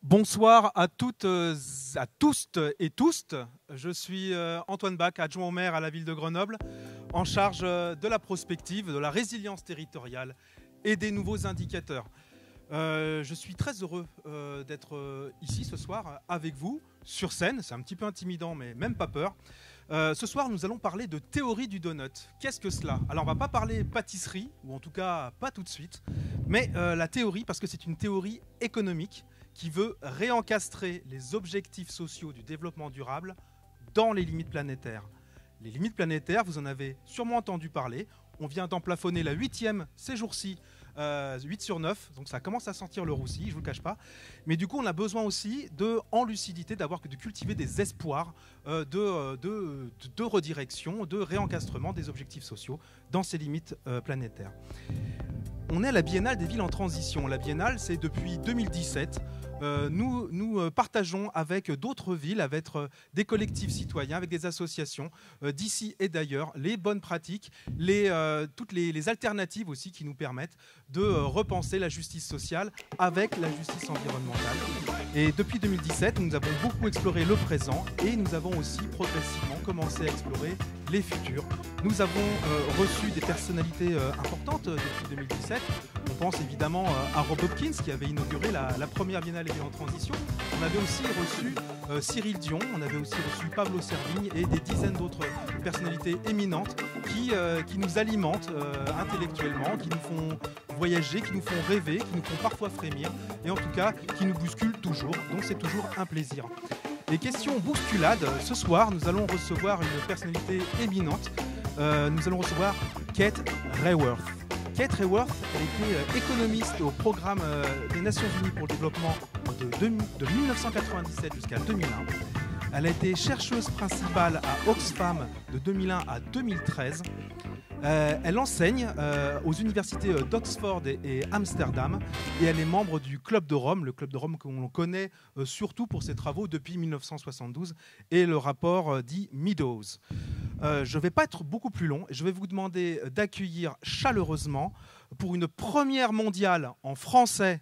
Bonsoir à toutes, à tous et tous. Je suis Antoine Bach, adjoint au maire à la ville de Grenoble, en charge de la prospective, de la résilience territoriale et des nouveaux indicateurs. Je suis très heureux d'être ici ce soir avec vous, sur scène. C'est un petit peu intimidant, mais même pas peur. Ce soir, nous allons parler de théorie du donut. Qu'est-ce que cela? Alors, on ne va pas parler pâtisserie, ou en tout cas pas tout de suite, mais la théorie, parce que c'est une théorie économique qui veut réencastrer les objectifs sociaux du développement durable dans les limites planétaires. Les limites planétaires, vous en avez sûrement entendu parler. On vient d'en plafonner la 8e ces jours-ci, 8 sur 9, donc ça commence à sentir le roussi, je ne vous le cache pas. Mais du coup, on a besoin aussi en lucidité, de cultiver des espoirs de redirection, de réencastrement des objectifs sociaux dans ces limites planétaires. On est à la Biennale des villes en transition. La Biennale, c'est depuis 2017. Nous partageons avec d'autres villes, avec des collectifs citoyens, avec des associations d'ici et d'ailleurs, les bonnes pratiques, toutes les alternatives aussi qui nous permettent de repenser la justice sociale avec la justice environnementale. Et depuis 2017, nous avons beaucoup exploré le présent et nous avons aussi progressivement commencé à explorer les futurs. Nous avons reçu des personnalités importantes depuis 2017. On pense évidemment à Rob Hopkins qui avait inauguré la première Biennale des villes en transition. On avait aussi reçu Cyril Dion, on avait aussi reçu Pablo Servigne et des dizaines d'autres personnalités éminentes qui nous alimentent intellectuellement, qui nous font voyager, qui nous font rêver, qui nous font parfois frémir et en tout cas qui nous bousculent toujours. Donc c'est toujours un plaisir. Et question bousculade, ce soir nous allons recevoir une personnalité éminente. Nous allons recevoir Kate Raworth. Kate Raworth, elle était économiste au programme des Nations Unies pour le développement de 1997 jusqu'à 2001. Elle a été chercheuse principale à Oxfam de 2001 à 2013. Elle enseigne aux universités d'Oxford et Amsterdam et elle est membre du Club de Rome, le Club de Rome qu'on connaît surtout pour ses travaux depuis 1972 et le rapport dit Meadows. Je ne vais pas être beaucoup plus long, je vais vous demander d'accueillir chaleureusement pour une première mondiale en français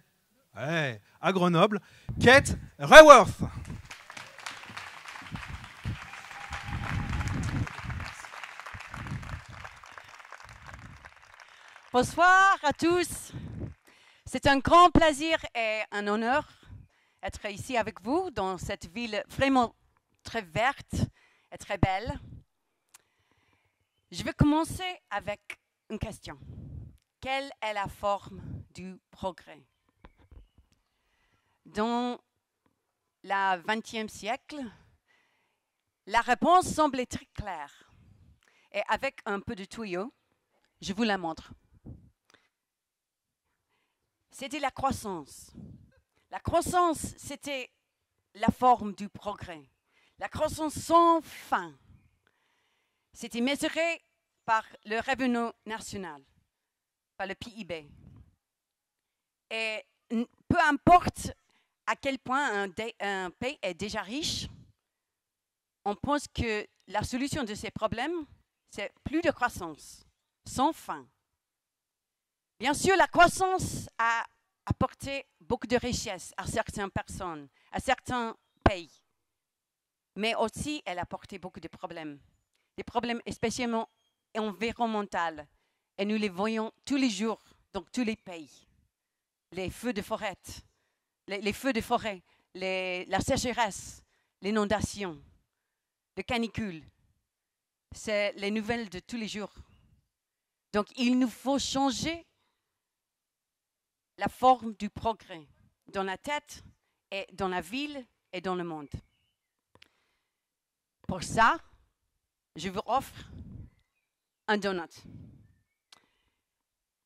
à Grenoble, Kate Raworth. Bonsoir à tous. C'est un grand plaisir et un honneur d'être ici avec vous dans cette ville vraiment très verte et très belle. Je vais commencer avec une question. Quelle est la forme du progrès? Dans le XXe siècle, la réponse semblait très claire. Et avec un peu de tuyau, je vous la montre. C'était la croissance. La croissance, c'était la forme du progrès. La croissance sans fin. C'était mesuré par le revenu national, par le PIB. Et peu importe à quel point un pays est déjà riche, on pense que la solution de ces problèmes, c'est plus de croissance, sans fin. Bien sûr, la croissance a apporté beaucoup de richesses à certaines personnes, à certains pays. Mais aussi, elle a apporté beaucoup de problèmes. Des problèmes spécialement environnementaux. Et nous les voyons tous les jours dans tous les pays. Les feux de forêt, la sécheresse, l'inondation, les canicules. C'est les nouvelles de tous les jours. Donc, il nous faut changer la forme du progrès dans la tête et dans la ville et dans le monde. Pour ça, je vous offre un donut.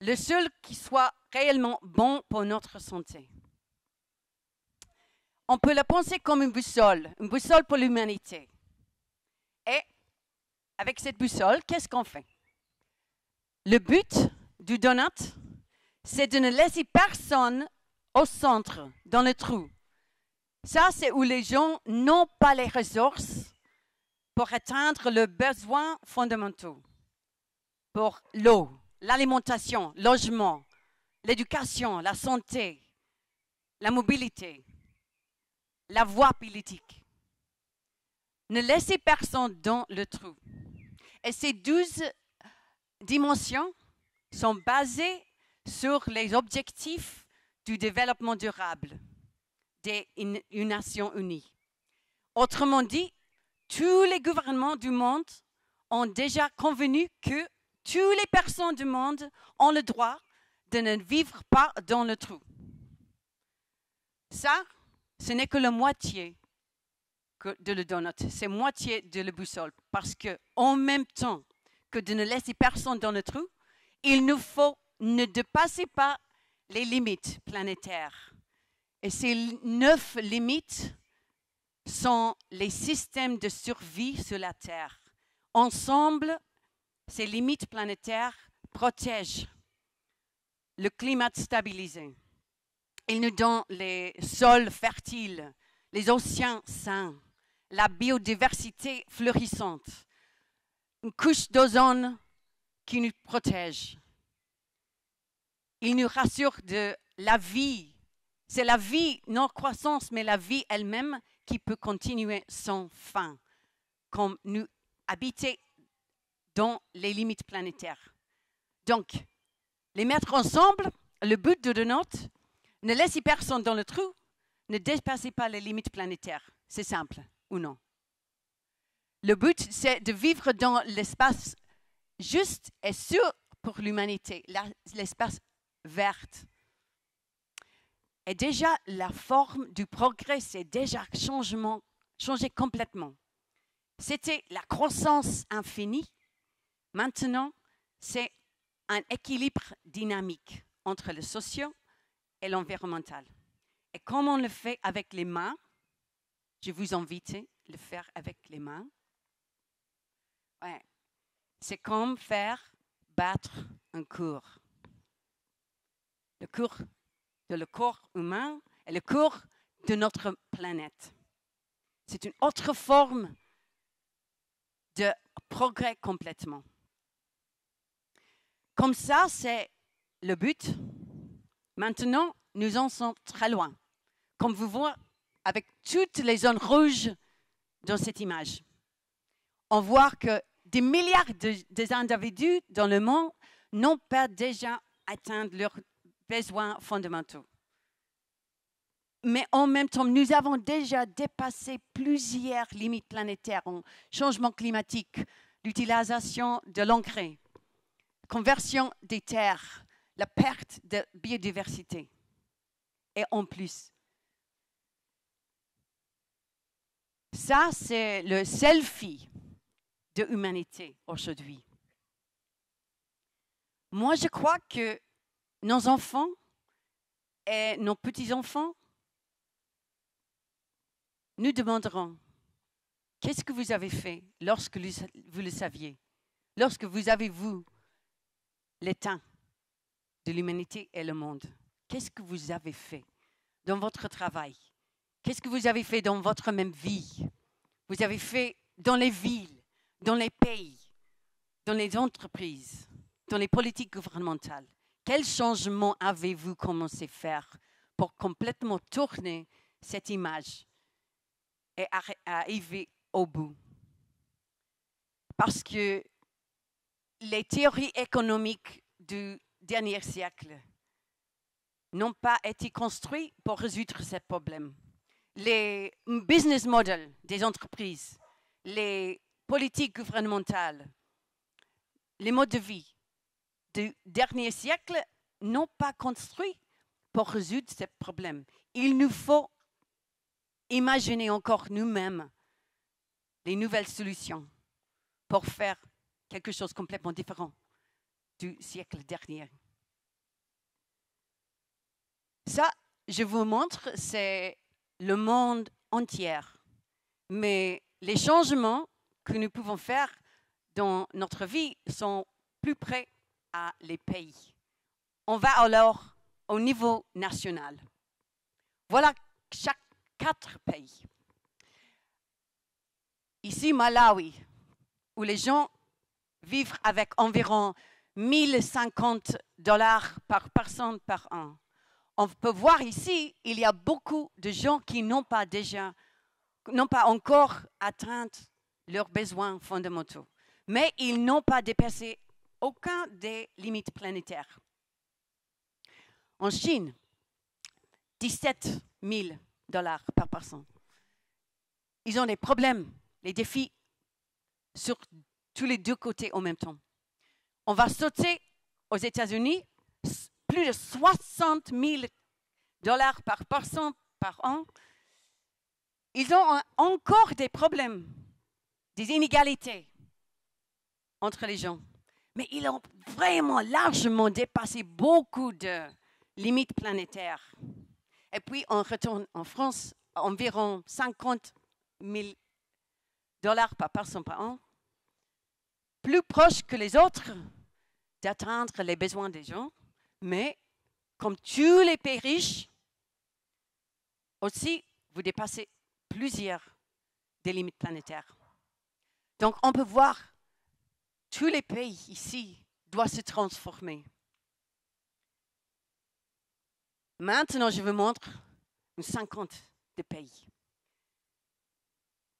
Le seul qui soit réellement bon pour notre santé. On peut la penser comme une boussole pour l'humanité. Et avec cette boussole, qu'est-ce qu'on fait? Le but du donut, c'est de ne laisser personne au centre, dans le trou. Ça, c'est où les gens n'ont pas les ressources pour atteindre leurs besoins fondamentaux. Pour l'eau, l'alimentation, le logement, l'éducation, la santé, la mobilité. la voie politique. Ne laissez personne dans le trou. Et ces 12 dimensions sont basées sur les objectifs du développement durable des Nations Unies. Autrement dit, tous les gouvernements du monde ont déjà convenu que toutes les personnes du monde ont le droit de ne vivre pas dans le trou. Ça, ce n'est que la moitié de le donut, c'est moitié de la boussole. Parce que en même temps que de ne laisser personne dans le trou, il nous faut ne dépasser pas les limites planétaires. Et ces 9 limites sont les systèmes de survie sur la Terre. Ensemble, ces limites planétaires protègent le climat stabilisé. Ils nous donnent les sols fertiles, les océans sains, la biodiversité fleurissante, une couche d'ozone qui nous protège. Ils nous rassurent de la vie. C'est la vie, non croissance, mais la vie elle-même qui peut continuer sans fin, comme nous habiter dans les limites planétaires. Donc, les mettre ensemble, le but de donut, ne laissez personne dans le trou, ne dépassez pas les limites planétaires. C'est simple, ou non? Le but, c'est de vivre dans l'espace juste et sûr pour l'humanité, l'espace vert. Et déjà, la forme du progrès, c'est déjà changé complètement. C'était la croissance infinie. Maintenant, c'est un équilibre dynamique entre le social et l'environnemental. Et comme on le fait avec les mains, je vous invite à le faire avec les mains. Ouais. C'est comme faire battre un cours. Le cours de le corps humain et le cours de notre planète. C'est une autre forme de progrès complètement. Comme ça, c'est le but. Maintenant, nous en sommes très loin. Comme vous voyez, avec toutes les zones rouges dans cette image, on voit que des milliards d'individus dans le monde n'ont pas déjà atteint leurs besoins fondamentaux. Mais en même temps, nous avons déjà dépassé plusieurs limites planétaires en changement climatique, l'utilisation de l'engrais, conversion des terres, la perte de biodiversité. Et en plus, ça, c'est le selfie de l'humanité aujourd'hui. Moi, je crois que nos enfants et nos petits-enfants nous demanderont qu'est-ce que vous avez fait lorsque vous le saviez, lorsque vous avez vu l'état de l'humanité et le monde. Qu'est-ce que vous avez fait dans votre travail? Qu'est-ce que vous avez fait dans votre même vie? Vous avez fait dans les villes, dans les pays, dans les entreprises, dans les politiques gouvernementales. Quel changement avez-vous commencé à faire pour complètement tourner cette image et arriver au bout? Parce que les théories économiques du dernier siècle n'ont pas été construites pour résoudre ce problème. Les business models des entreprises, les politiques gouvernementales, les modes de vie du dernier siècle n'ont pas construit pour résoudre ce problème. Il nous faut imaginer encore nous-mêmes des nouvelles solutions pour faire quelque chose de complètement différent du siècle dernier. Ça, je vous montre, c'est le monde entier. Mais les changements que nous pouvons faire dans notre vie sont plus près à les pays. On va alors au niveau national. Voilà chaque 4 pays. Ici, Malawi, où les gens vivent avec environ $1 050 par personne par an. on peut voir ici, il y a beaucoup de gens qui n'ont pas encore atteint leurs besoins fondamentaux, mais ils n'ont pas dépassé aucun des limites planétaires. En Chine, 17 000 $ par personne. Ils ont des problèmes, les défis sur tous les deux côtés en même temps. On va sauter aux États-Unis, plus de 60 000 $ par personne par an. Ils ont encore des problèmes, des inégalités entre les gens. Mais ils ont vraiment largement dépassé beaucoup de limites planétaires. Et puis, on retourne en France, environ 50 000 $ par personne par an, plus proche que les autres d'atteindre les besoins des gens, mais comme tous les pays riches, aussi, vous dépassez plusieurs des limites planétaires. Donc, on peut voir tous les pays ici doivent se transformer. Maintenant, je vous montre une 50 de pays.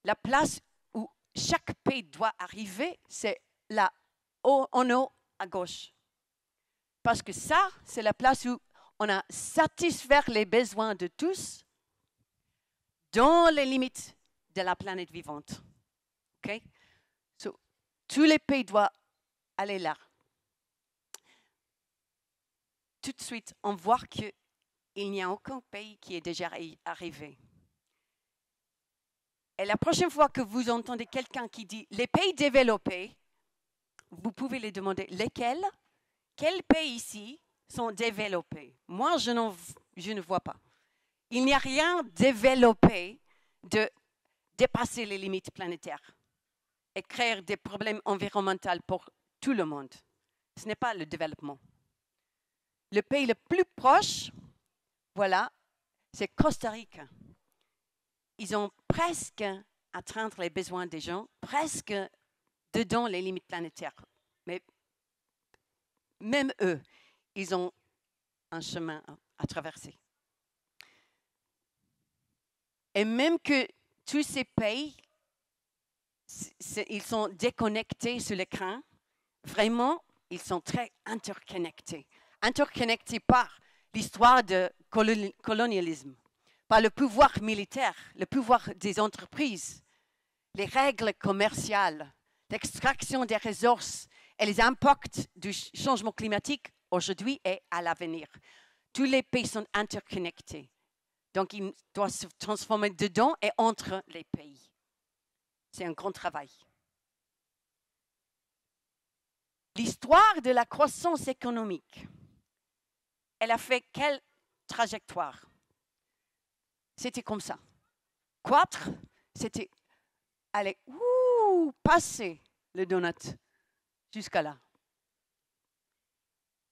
La place où chaque pays doit arriver, c'est là, en haut à gauche. Parce que ça, c'est la place où on a satisfait les besoins de tous dans les limites de la planète vivante. Okay? So, tous les pays doivent aller là. Tout de suite, on voit qu'il n'y a aucun pays qui est déjà arrivé. Et la prochaine fois que vous entendez quelqu'un qui dit « les pays développés », vous pouvez les demander « lesquels ?» Quels pays ici sont développés? Moi, je ne vois pas. Il n'y a rien développé de dépasser les limites planétaires et créer des problèmes environnementaux pour tout le monde. Ce n'est pas le développement. Le pays le plus proche, voilà, c'est Costa Rica. Ils ont presque atteint les besoins des gens, presque dedans les limites planétaires. Mais même eux, ils ont un chemin à traverser. Et même que tous ces pays, ils sont déconnectés sur l'écran, vraiment, ils sont très interconnectés. Interconnectés par l'histoire du colonialisme, par le pouvoir militaire, le pouvoir des entreprises, les règles commerciales, l'extraction des ressources et les impacts du changement climatique aujourd'hui et à l'avenir. Tous les pays sont interconnectés. Donc, ils doivent se transformer dedans et entre les pays. C'est un grand travail. L'histoire de la croissance économique, elle a fait quelle trajectoire? C'était comme ça. Croître, c'était aller passer le donut jusqu'à là.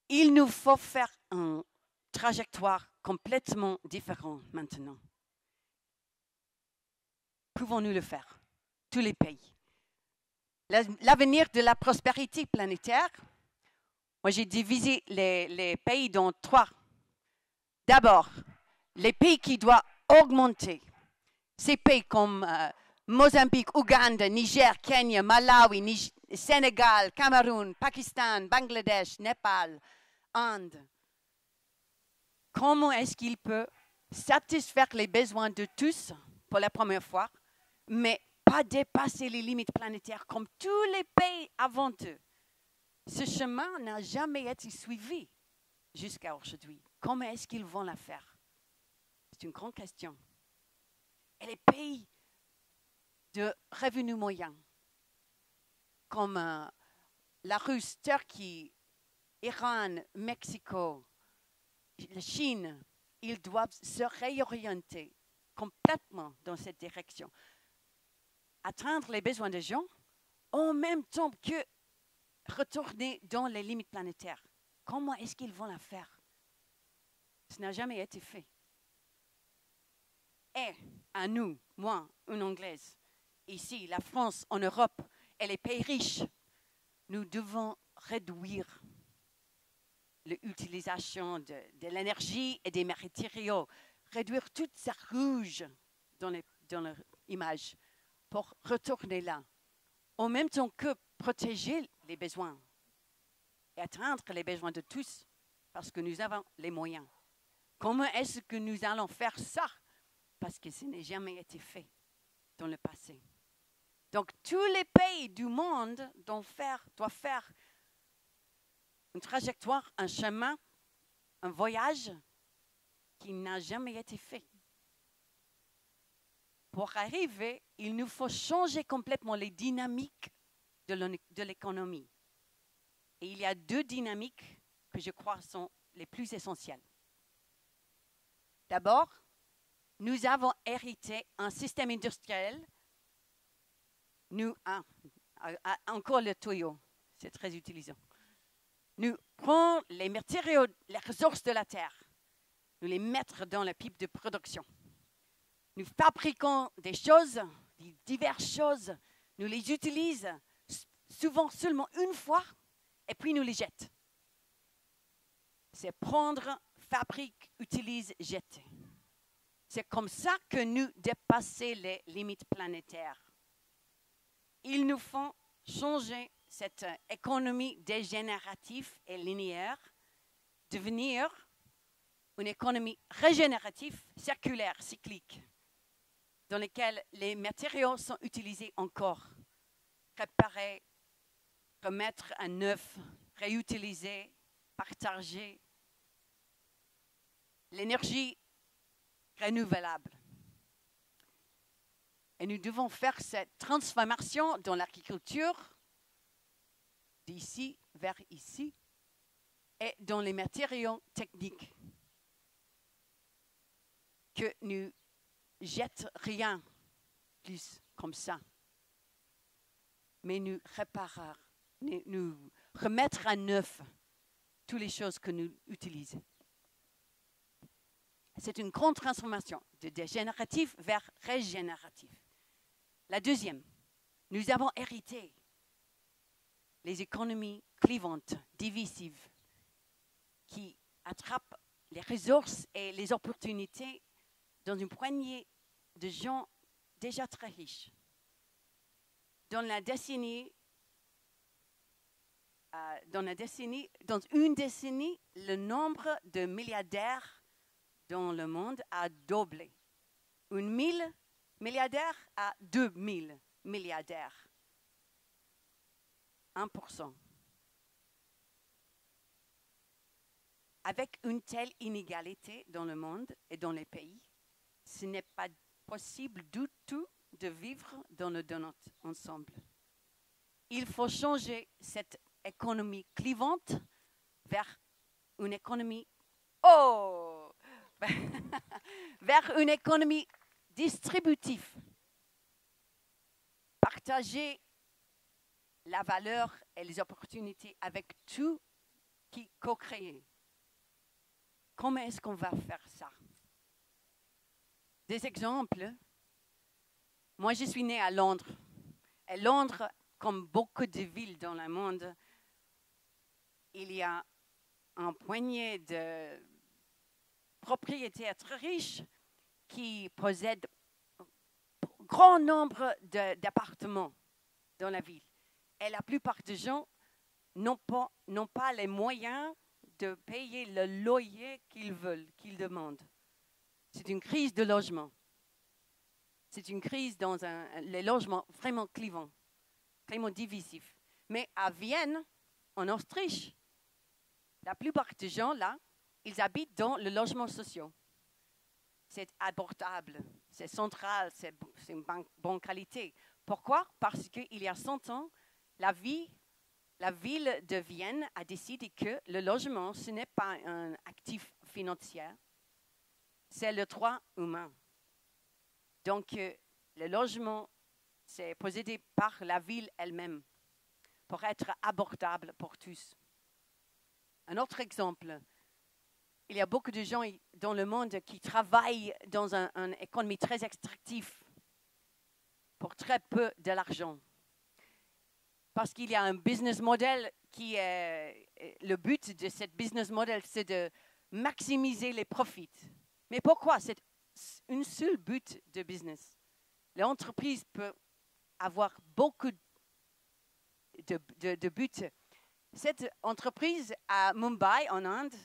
Il nous faut faire une trajectoire complètement différente maintenant. Pouvons-nous le faire? Tous les pays. L'avenir de la prospérité planétaire, moi j'ai divisé les pays dans 3. D'abord, les pays qui doivent augmenter. Ces pays comme Mozambique, Ouganda, Niger, Kenya, Malawi, Sénégal, Cameroun, Pakistan, Bangladesh, Népal, Inde. Comment est-ce qu'il peut satisfaire les besoins de tous pour la première fois, mais pas dépasser les limites planétaires comme tous les pays avant eux? Ce chemin n'a jamais été suivi jusqu'à aujourd'hui. Comment est-ce qu'ils vont la faire? C'est une grande question. Et les pays de revenus moyens, comme la Russie, Turquie, Iran, Mexico, la Chine, ils doivent se réorienter complètement dans cette direction. Atteindre les besoins des gens en même temps que retourner dans les limites planétaires. Comment est-ce qu'ils vont la faire? Ce n'a jamais été fait. Et à nous, moi, une Anglaise, ici, la France, en Europe, et les pays riches, nous devons réduire l'utilisation de l'énergie et des matériaux, réduire toute ça rouge dans l'image pour retourner là. En même temps que protéger les besoins et atteindre les besoins de tous, parce que nous avons les moyens. Comment est-ce que nous allons faire ça? Parce que ce n'a jamais été fait dans le passé. Donc, tous les pays du monde doivent faire une trajectoire, un chemin, un voyage qui n'a jamais été fait. Pour arriver, il nous faut changer complètement les dynamiques de l'économie. Et il y a 2 dynamiques que je crois sont les plus essentielles. D'abord, nous avons hérité un système industriel. Encore le tuyau, c'est très utilisant. Nous prenons les matériaux, les ressources de la terre, nous les mettons dans la pipe de production. Nous fabriquons des choses, diverses choses, nous les utilisons souvent seulement une fois et puis nous les jetons. C'est prendre, fabrique, utilise, jeter. C'est comme ça que nous dépassons les limites planétaires. Il nous faut changer cette économie dégénérative et linéaire, devenir une économie régénérative, circulaire, cyclique, dans laquelle les matériaux sont utilisés encore, réparés, remettre à neuf, réutiliser, partager. L'énergie renouvelable. Et nous devons faire cette transformation dans l'agriculture, d'ici vers ici, et dans les matériaux techniques. Que nous jetons rien plus comme ça, mais nous réparer, nous remettre à neuf toutes les choses que nous utilisons. C'est une grande transformation de dégénératif vers régénératif. La deuxième, nous avons hérité les économies clivantes, divisives, qui attrapent les ressources et les opportunités dans une poignée de gens déjà très riches. Dans une décennie, le nombre de milliardaires dans le monde a doublé. 1000 milliardaires à 2000 milliardaires. 1%. Avec une telle inégalité dans le monde et dans les pays, ce n'est pas possible du tout de vivre dans le donut ensemble. Il faut changer cette économie clivante vers une économie vers une économie distributive. Partager la valeur et les opportunités avec tout qui co-crée. Comment est-ce qu'on va faire ça? Des exemples. Moi, je suis née à Londres. Et Londres, comme beaucoup de villes dans le monde, il y a un poignet de propriétaires très riches qui possèdent un grand nombre d'appartements dans la ville. Et la plupart des gens n'ont pas les moyens de payer le loyer qu'ils veulent, qu'ils demandent. C'est une crise de logement. C'est une crise dans les logements vraiment clivants, vraiment divisifs. Mais à Vienne, en Autriche, la plupart des gens là, ils habitent dans le logement social. C'est abordable, c'est central, c'est une bonne qualité. Pourquoi? Parce qu'il y a 100 ans, la ville de Vienne a décidé que le logement, ce n'est pas un actif financier, c'est le droit humain. Donc, le logement, c'est possédé par la ville elle-même pour être abordable pour tous. Un autre exemple, il y a beaucoup de gens dans le monde qui travaillent dans une économie très extractive pour très peu de l'argent. parce qu'il y a un business model qui est... Le but de cette business model, c'est de maximiser les profits. Mais pourquoi? C'est un seul but de business. L'entreprise peut avoir beaucoup de buts. Cette entreprise à Mumbai, en Inde,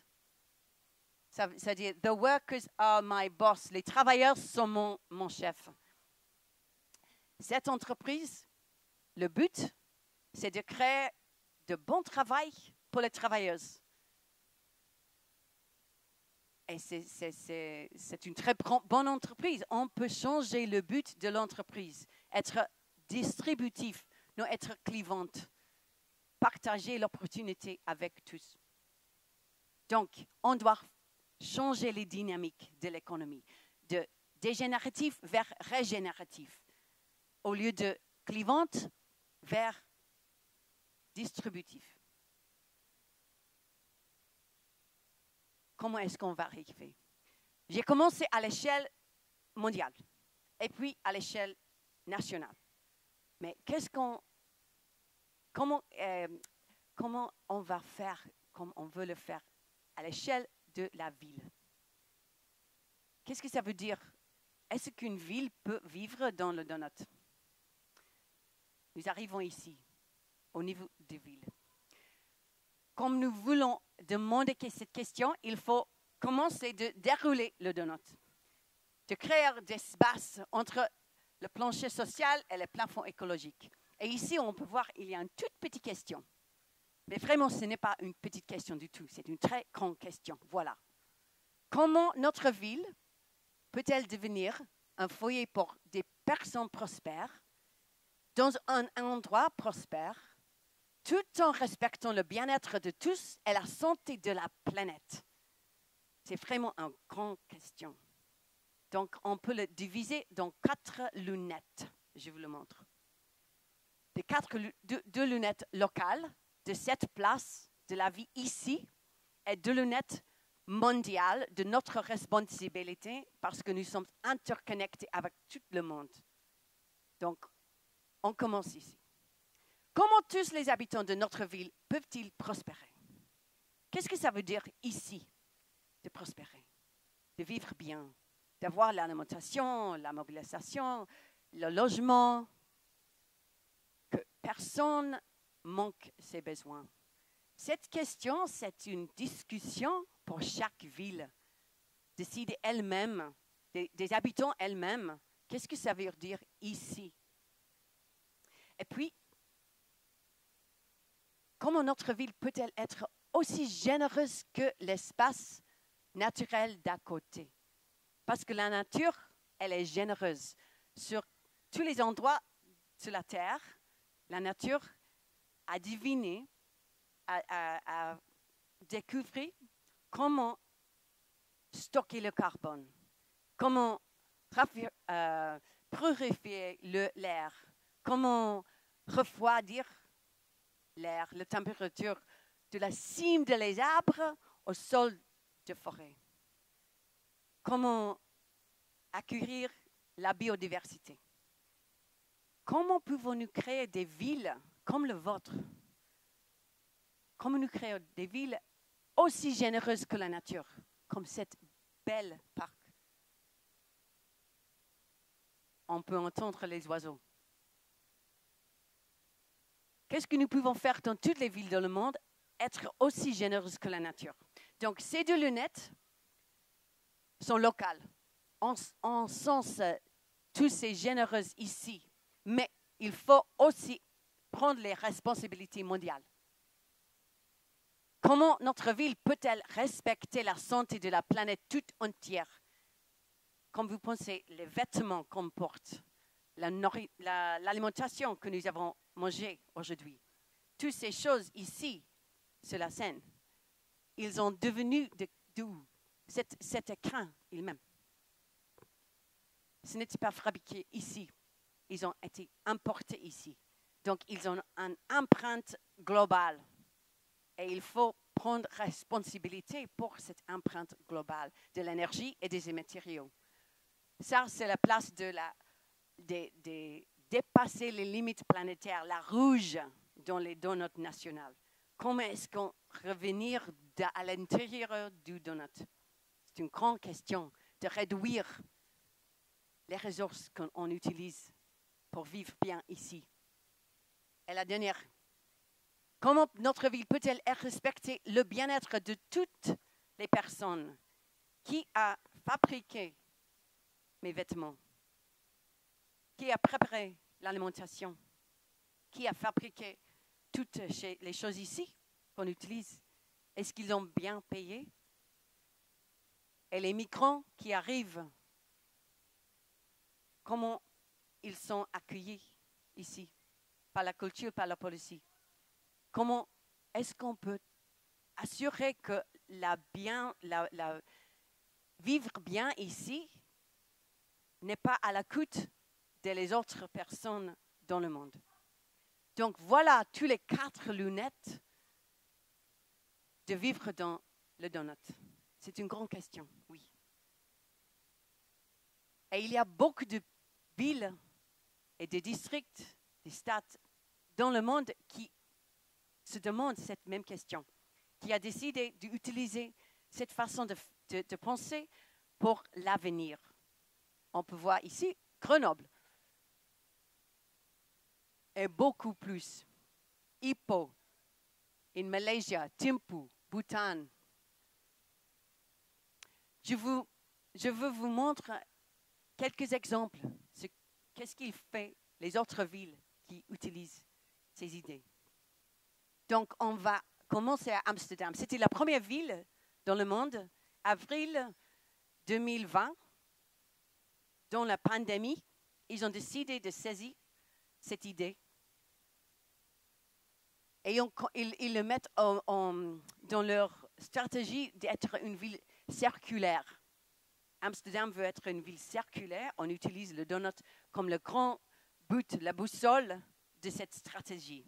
ça veut dire « The workers are my boss ». Les travailleurs sont mon chef. Cette entreprise, le but, c'est de créer de bons travail pour les travailleuses. Et c'est une très bonne entreprise. On peut changer le but de l'entreprise, être distributif, non être clivante, partager l'opportunité avec tous. Donc, on doit changer les dynamiques de l'économie, de dégénératif vers régénératif, au lieu de clivante vers distributif. Comment est-ce qu'on va arriver? J'ai commencé à l'échelle mondiale et puis à l'échelle nationale. Mais comment on va faire, comme on veut le faire, à l'échelle de la ville? Qu'est-ce que ça veut dire? Est-ce qu'une ville peut vivre dans le donut? Nous arrivons ici, au niveau des villes. Comme nous voulons demander cette question, il faut commencer de dérouler le donut, de créer des espaces entre le plancher social et le plafond écologique. Et ici, on peut voir, il y a une toute petite question. Mais vraiment, ce n'est pas une petite question du tout, c'est une très grande question. Voilà. Comment notre ville peut-elle devenir un foyer pour des personnes prospères, dans un endroit prospère, tout en respectant le bien-être de tous et la santé de la planète? C'est vraiment une grande question. Donc, on peut le diviser dans 4 lunettes. Je vous le montre. Deux lunettes locales de cette place de la vie ici et 2 lunettes mondiales de notre responsabilité parce que nous sommes interconnectés avec tout le monde. Donc, on commence ici. Comment tous les habitants de notre ville peuvent-ils prospérer? Qu'est-ce que ça veut dire ici, de prospérer, de vivre bien, d'avoir l'alimentation, la mobilisation, le logement, que personne manque ses besoins? Cette question, c'est une discussion pour chaque ville, décider elle-même, des habitants elles-mêmes, qu'est-ce que ça veut dire ici? Et puis, comment notre ville peut-elle être aussi généreuse que l'espace naturel d'à côté? Parce que la nature, elle est généreuse. Sur tous les endroits sur la Terre, la nature a deviné, a découvert comment stocker le carbone, comment purifier l'air, comment refroidir l'air, la température de la cime des arbres au sol de forêt. Comment accueillir la biodiversité. Comment pouvons-nous créer des villes comme le vôtre? Comment nous créer des villes aussi généreuses que la nature, comme cette belle parc? On peut entendre les oiseaux. Qu'est-ce que nous pouvons faire dans toutes les villes dans le monde? Être aussi généreuses que la nature. Donc, ces 2 lunettes sont locales. On sens tous ces généreuses ici, mais il faut aussi prendre les responsabilités mondiales. Comment notre ville peut-elle respecter la santé de la planète toute entière? Comme vous pensez, les vêtements qu'on porte, l'alimentation que nous avons mangée aujourd'hui, toutes ces choses ici, sur la scène, ils ont devenu d'où? Cet écran il-même. Ce n'était pas fabriqué ici. Ils ont été importés ici. Donc, ils ont une empreinte globale. Et il faut prendre responsabilité pour cette empreinte globale de l'énergie et des matériaux. Ça, c'est la place de dépasser les limites planétaires, la rouge dans les donuts nationales. Comment est-ce qu'on revenir à l'intérieur du donut? C'est une grande question de réduire les ressources qu'on utilise pour vivre bien ici. Et la dernière, comment notre ville peut-elle respecter le bien-être de toutes les personnes? Qui a fabriqué mes vêtements? Qui a préparé l'alimentation? Qui a fabriqué toutes les choses ici qu'on utilise? Est-ce qu'ils ont bien payé? Et les migrants qui arrivent, comment ils sont accueillis ici, par la culture, par la politique? Comment est-ce qu'on peut assurer que vivre bien ici n'est pas à la coûte des autres personnes dans le monde? Donc voilà tous les 4 lunettes de vivre dans le donut. C'est une grande question, oui. Et il y a beaucoup de villes et de districts, des États dans le monde qui se demandent cette même question, qui a décidé d'utiliser cette façon de penser pour l'avenir. On peut voir ici Grenoble et beaucoup plus. Ipoh, in Malaisie, Thimphu, Bhutan. Je veux vous montrer quelques exemples. Qu'est-ce qu'il fait les autres villes qui utilisent ces idées? Donc, on va commencer à Amsterdam. C'était la première ville dans le monde, avril 2020, dans la pandémie. Ils ont décidé de saisir cette idée. Et ils le mettent dans leur stratégie d'être une ville circulaire. Amsterdam veut être une ville circulaire. On utilise le donut comme le grand but, la boussole de cette stratégie.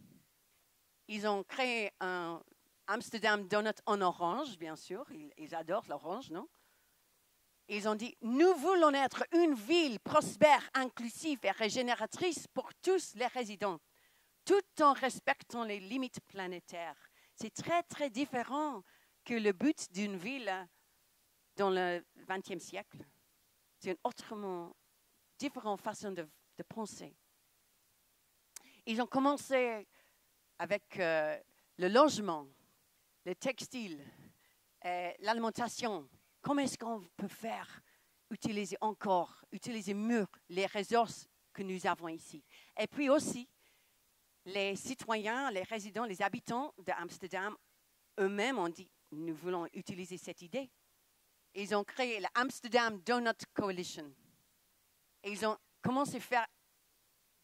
Ils ont créé un Amsterdam Donut en orange, bien sûr. Ils adorent l'orange, non? Ils ont dit, nous voulons être une ville prospère, inclusive et régénératrice pour tous les résidents, tout en respectant les limites planétaires. C'est très, très différent que le but d'une ville dans le XXe siècle. C'est une autrement différente façon de penser. Ils ont commencé avec le logement, le textile, l'alimentation. Comment est-ce qu'on peut faire utiliser mieux les ressources que nous avons ici? Et puis aussi, les citoyens, les résidents, les habitants d'Amsterdam eux-mêmes ont dit, nous voulons utiliser cette idée. Ils ont créé la Amsterdam Donut Coalition. Et ils ont commencé à faire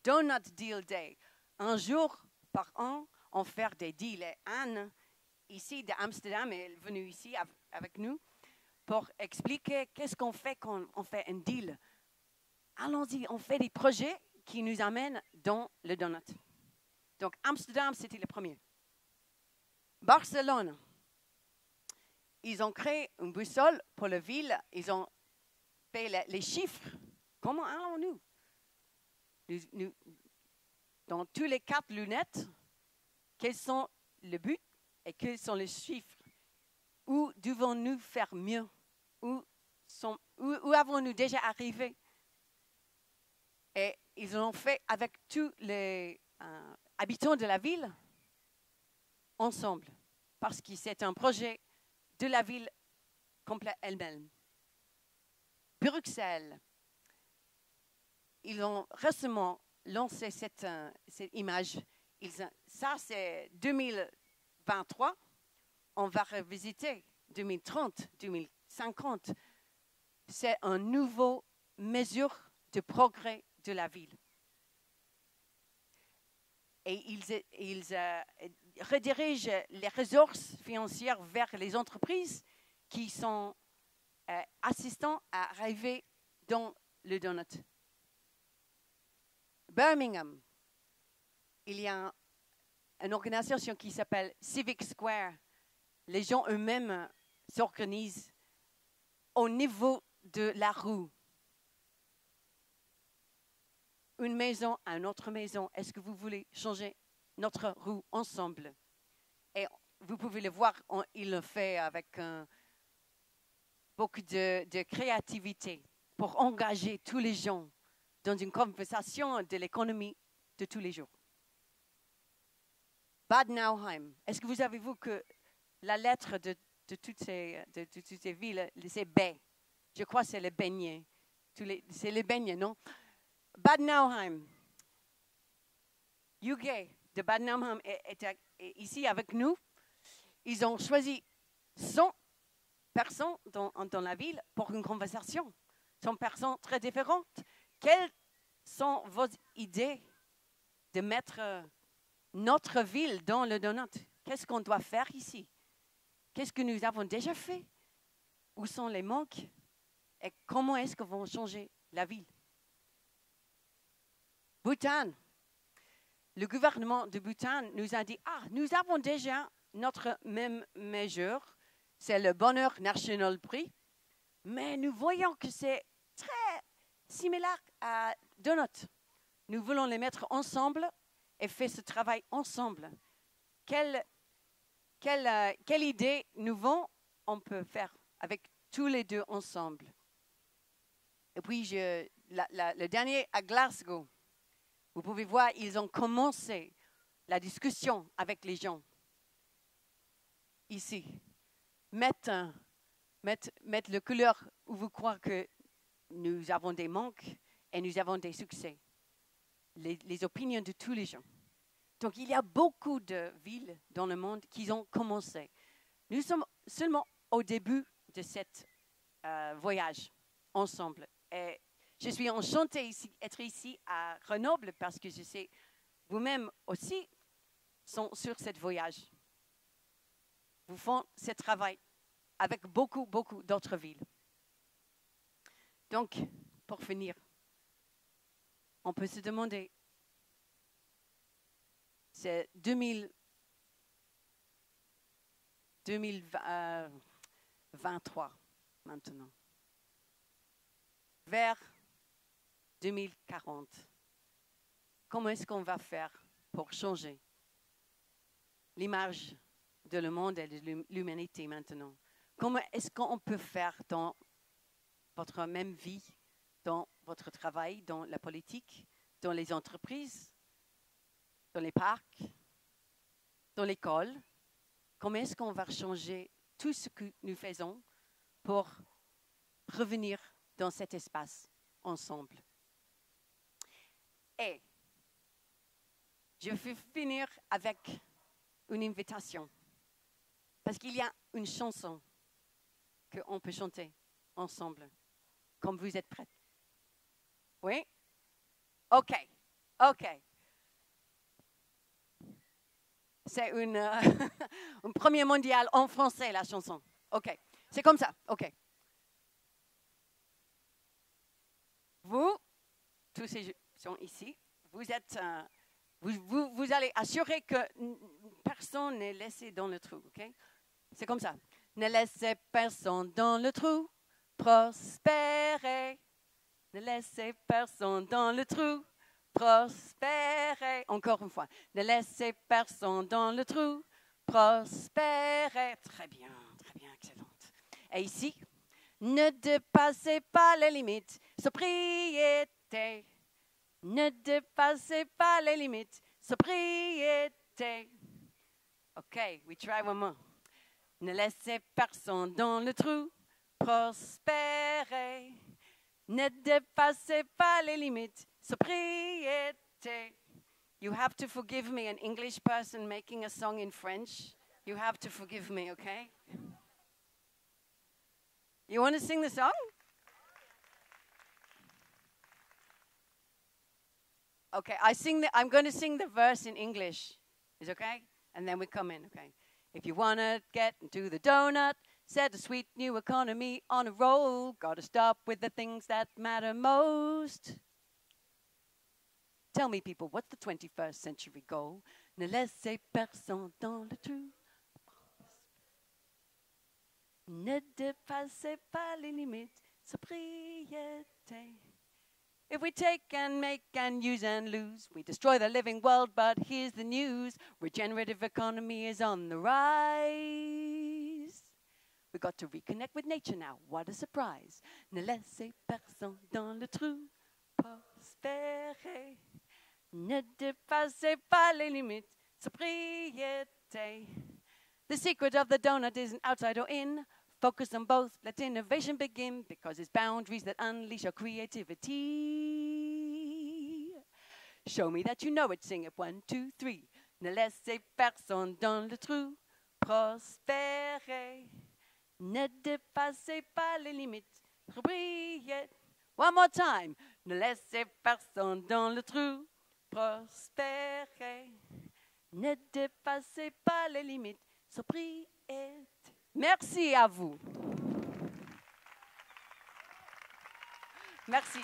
Donut Deal Day. Un jour par an, on fait des deals. Et Anne, ici d'Amsterdam, est venue ici avec nous pour expliquer qu'est-ce qu'on fait quand on fait un deal. Allons-y, on fait des projets qui nous amènent dans le donut. Donc, Amsterdam, c'était le premier. Barcelone, ils ont créé une boussole pour la ville. Ils ont fait les chiffres. Comment allons-nous? Dans tous les 4 lunettes, quels sont les buts et quels sont les chiffres? Où devons-nous faire mieux? Où avons-nous déjà arrivé? Et ils l'ont fait avec tous les habitants de la ville ensemble, parce que c'est un projet de la ville complète elle-même. Bruxelles, ils ont récemment lancé cette image. Ça, c'est 2023. On va revisiter 2030, 2050. C'est une nouvelle mesure de progrès de la ville. Et ils redirigent les ressources financières vers les entreprises qui sont assistants à arriver dans le donut. Birmingham, il y a une organisation qui s'appelle Civic Square. Les gens eux-mêmes s'organisent au niveau de la rue. Une maison à une autre maison. Est-ce que vous voulez changer notre roue ensemble. Et vous pouvez le voir, il le fait avec beaucoup de créativité pour engager tous les gens dans une conversation de l'économie de tous les jours. Bad Nauheim, est-ce que vous avez vu que la lettre de toutes ces villes, ces baies, je crois que c'est les beignets, c'est les beignets, non? Bad Nauheim, UK de Bad Nauheim est ici avec nous. Ils ont choisi 100 personnes dans la ville pour une conversation. 100 personnes très différentes. Quelles sont vos idées de mettre notre ville dans le donut? Qu'est-ce qu'on doit faire ici? Qu'est-ce que nous avons déjà fait? Où sont les manques? Et comment est-ce qu'on va changer la ville? Bhutan. Le gouvernement de Bhutan nous a dit, nous avons déjà notre même mesure, c'est le Bonheur National Prix, mais nous voyons que c'est très similaire à Donut. Nous voulons les mettre ensemble et faire ce travail ensemble. Quelle idée nouveau on peut faire avec tous les deux ensemble? Et puis, le dernier à Glasgow, vous pouvez voir, ils ont commencé la discussion avec les gens ici. Mettre le couleur où vous croyez que nous avons des manques et nous avons des succès. Les opinions de tous les gens. Donc, il y a beaucoup de villes dans le monde qui ont commencé. Nous sommes seulement au début de ce voyage ensemble. Et je suis enchantée d'être ici à Grenoble parce que je sais, vous-même aussi, sont sur ce voyage. Vous faites ce travail avec beaucoup d'autres villes. Donc, pour finir, on peut se demander, c'est 2023 maintenant, vers 2040. Comment est-ce qu'on va faire pour changer l'image de le monde et de l'humanité maintenant? Comment est-ce qu'on peut faire dans votre même vie, dans votre travail, dans la politique, dans les entreprises, dans les parcs, dans l'école? Comment est-ce qu'on va changer tout ce que nous faisons pour revenir dans cet espace ensemble? Et je vais finir avec une invitation. Parce qu'il y a une chanson qu'on peut chanter ensemble, comme vous êtes prêts. Oui? OK. C'est un premier mondial en français, la chanson. OK. C'est comme ça. OK. Vous, tous ces gens sont ici, vous êtes... Vous allez assurer que personne n'est laissé dans le trou, OK? C'est comme ça. Ne laissez personne dans le trou, prospérer. Ne laissez personne dans le trou, prospérer. Encore une fois. Ne laissez personne dans le trou, prospérer. Très bien, excellente. Et ici, ne dépassez pas les limites, sobriété. Ne dépassez pas les limites, sobriété. OK, we try one more. Ne laissez personne dans le trou, prospérer. Ne dépassez pas les limites, sobriété. You have to forgive me, an English person making a song in French. You have to forgive me, okay? You want to sing the song? Okay, I'm going to sing the verse in English. Is okay? And then we come in, okay? If you want to get into the donut, set a sweet new economy on a roll. Got to stop with the things that matter most. Tell me, people, what's the 21st century goal? Ne laissez personne dans le trou. Ne dépassez pas les limites, sobriété. If we take and make and use and lose, we destroy the living world, but here's the news. Regenerative economy is on the rise. We got to reconnect with nature now, what a surprise. Ne laissez personne dans le trou, prospérer. Ne dépassez pas les limites, sobriété. The secret of the donut isn't outside or in. Focus on both, let innovation begin, because it's boundaries that unleash our creativity. Show me that you know it, sing it 1, 2, 3. Ne laissez personne dans le trou, prospérer. Ne dépassez pas les limites, briller. One more time. Ne laissez personne dans le trou, prospérer. Ne dépassez pas les limites, sobriété. Merci à vous. Merci.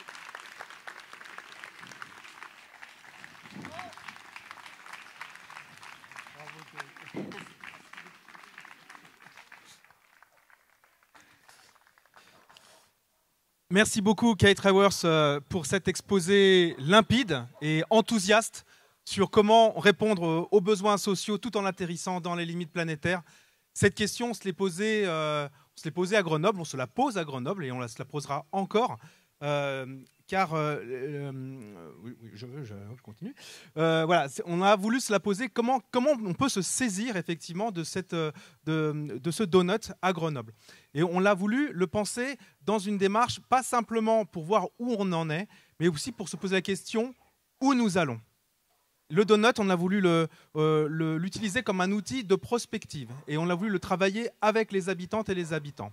Merci beaucoup Kate Raworth pour cet exposé limpide et enthousiaste sur comment répondre aux besoins sociaux tout en atterrissant dans les limites planétaires. Cette question, on se l'est posée à Grenoble, on se la pose à Grenoble et on se la posera encore, car je continue. Voilà, on a voulu se la poser. Comment on peut se saisir effectivement de ce donut à Grenoble. Et on l'a voulu le penser dans une démarche pas simplement pour voir où on en est, mais aussi pour se poser la question où nous allons. Le donut, on a voulu l'utiliser comme un outil de prospective et on a voulu le travailler avec les habitantes et les habitants.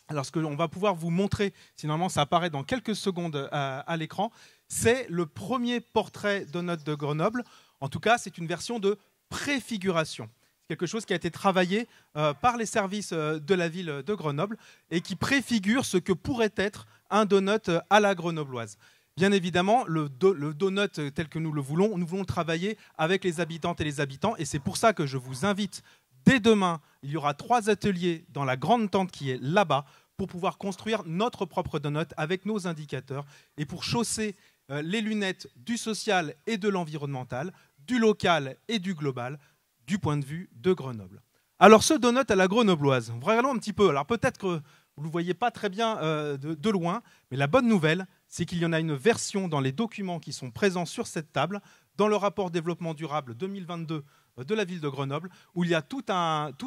Alors ce qu'on va pouvoir vous montrer, si normalement ça apparaît dans quelques secondes à l'écran, c'est le premier portrait donut de Grenoble. En tout cas, c'est une version de préfiguration. C'est quelque chose qui a été travaillé par les services de la ville de Grenoble et qui préfigure ce que pourrait être un donut à la grenobloise. Bien évidemment, le donut tel que nous voulons le travailler avec les habitantes et les habitants. Et c'est pour ça que je vous invite, dès demain, il y aura 3 ateliers dans la grande tente qui est là-bas pour pouvoir construire notre propre donut avec nos indicateurs et pour chausser les lunettes du social et de l'environnemental, du local et du global, du point de vue de Grenoble. Alors ce donut à la grenobloise, regardons un petit peu. Alors peut-être que vous ne le voyez pas très bien de loin, mais la bonne nouvelle, c'est qu'il y en a une version dans les documents qui sont présents sur cette table, dans le rapport développement durable 2022 de la ville de Grenoble, où il y a tout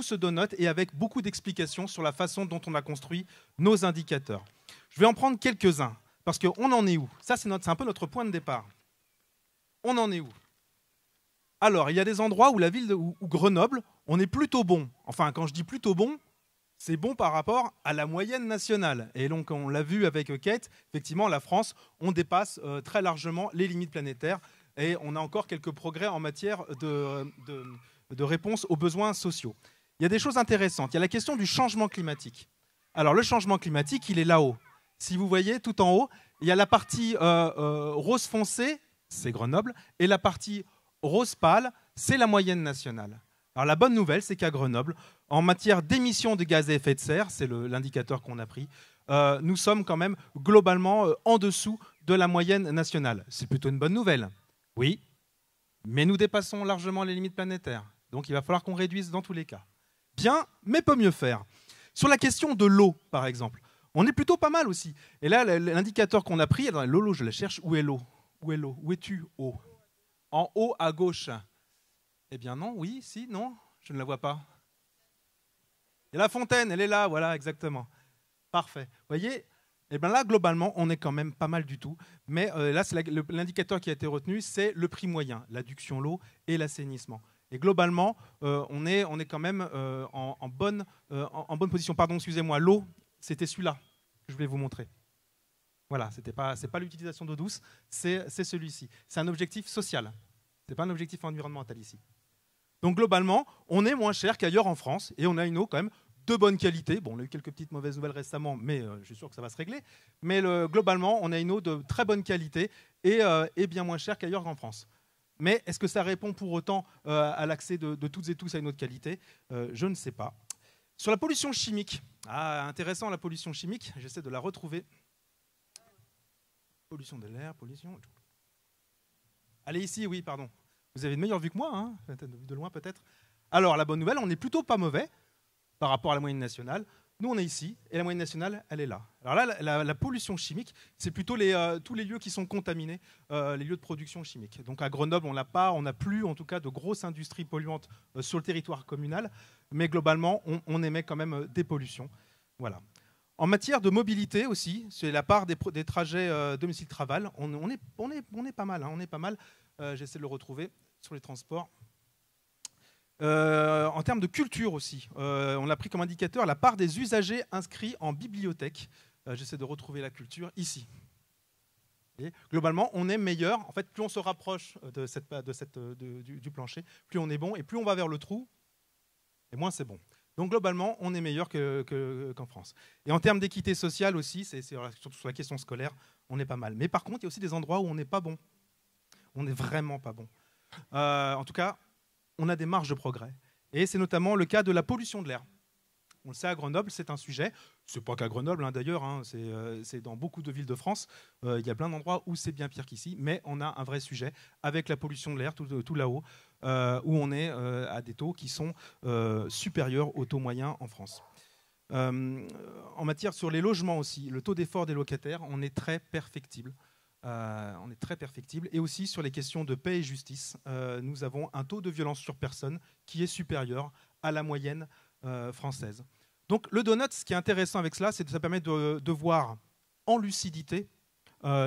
ce donut et avec beaucoup d'explications sur la façon dont on a construit nos indicateurs. Je vais en prendre quelques-uns, parce qu'on en est où? Ça, c'est un peu notre point de départ. On en est où? Alors, il y a des endroits où la ville où Grenoble, on est plutôt bon. Enfin, quand je dis plutôt bon, c'est bon par rapport à la moyenne nationale. Et donc, on l'a vu avec Kate, effectivement, la France, on dépasse très largement les limites planétaires et on a encore quelques progrès en matière de réponse aux besoins sociaux. Il y a des choses intéressantes. Il y a la question du changement climatique. Alors, le changement climatique, il est là-haut. Si vous voyez, tout en haut, il y a la partie rose foncé, c'est Grenoble, et la partie rose pâle, c'est la moyenne nationale. Alors la bonne nouvelle, c'est qu'à Grenoble, en matière d'émissions de gaz à effet de serre, c'est l'indicateur qu'on a pris, nous sommes quand même globalement en dessous de la moyenne nationale. C'est plutôt une bonne nouvelle, oui, mais nous dépassons largement les limites planétaires. Donc il va falloir qu'on réduise dans tous les cas. Bien, mais peut mieux faire. Sur la question de l'eau, par exemple, on est plutôt pas mal aussi. Et là, l'indicateur qu'on a pris, l'eau, je la cherche, où est l'eau? Où est l'eau? Où es-tu, eau? En haut à gauche. Eh bien non, oui, si, non, je ne la vois pas. Et la fontaine, elle est là, voilà, exactement. Parfait. Vous voyez, eh bien là, globalement, on est quand même pas mal du tout. Mais là, l'indicateur qui a été retenu, c'est le prix moyen, l'adduction l'eau et l'assainissement. Et globalement, on est quand même en bonne position. Pardon, excusez-moi, l'eau, c'était celui-là que je voulais vous montrer. Voilà, c'est pas l'utilisation d'eau douce, c'est celui-ci. C'est un objectif social. Ce n'est pas un objectif environnemental ici. Donc globalement, on est moins cher qu'ailleurs en France et on a une eau quand même de bonne qualité. Bon, on a eu quelques petites mauvaises nouvelles récemment, mais je suis sûr que ça va se régler. Mais globalement, on a une eau de très bonne qualité et bien moins chère qu'ailleurs en France. Mais est-ce que ça répond pour autant à l'accès de toutes et tous à une eau de qualité? Je ne sais pas. Sur la pollution chimique, intéressant la pollution chimique, j'essaie de la retrouver. pollution de l'air, pollution... Allez ici, oui, pardon. Vous avez une meilleure vue que moi, hein, de loin peut-être. Alors, la bonne nouvelle, on n'est plutôt pas mauvais par rapport à la moyenne nationale. Nous, on est ici, et la moyenne nationale, elle est là. Alors là, la pollution chimique, c'est plutôt tous les lieux qui sont contaminés, les lieux de production chimique. Donc à Grenoble, on n'a plus, en tout cas, de grosses industries polluantes sur le territoire communal, mais globalement, on émet quand même des pollutions. Voilà. En matière de mobilité aussi, c'est la part des trajets domicile-travail, on est pas mal. Hein, on est pas mal. J'essaie de le retrouver sur les transports. En termes de culture aussi, on a pris comme indicateur la part des usagers inscrits en bibliothèque. J'essaie de retrouver la culture ici. Et globalement, on est meilleur. En fait, plus on se rapproche du plancher, plus on est bon, et plus on va vers le trou, et moins c'est bon. Donc globalement, on est meilleur qu'en France. Et en termes d'équité sociale aussi, surtout sur la question scolaire, on est pas mal. Mais par contre, il y a aussi des endroits où on n'est pas bon. On n'est vraiment pas bon. En tout cas, on a des marges de progrès. Et c'est notamment le cas de la pollution de l'air. On le sait, à Grenoble, c'est un sujet. Ce n'est pas qu'à Grenoble, hein, d'ailleurs. Hein, c'est dans beaucoup de villes de France. Il y a plein d'endroits où c'est bien pire qu'ici. Mais on a un vrai sujet avec la pollution de l'air tout là-haut, où on est à des taux qui sont supérieurs aux taux moyens en France. En matière sur les logements aussi, le taux d'effort des locataires, on est très perfectible. Et aussi sur les questions de paix et justice, nous avons un taux de violence sur personne qui est supérieur à la moyenne française. Donc le donut, ce qui est intéressant avec cela, c'est que ça permet de voir en lucidité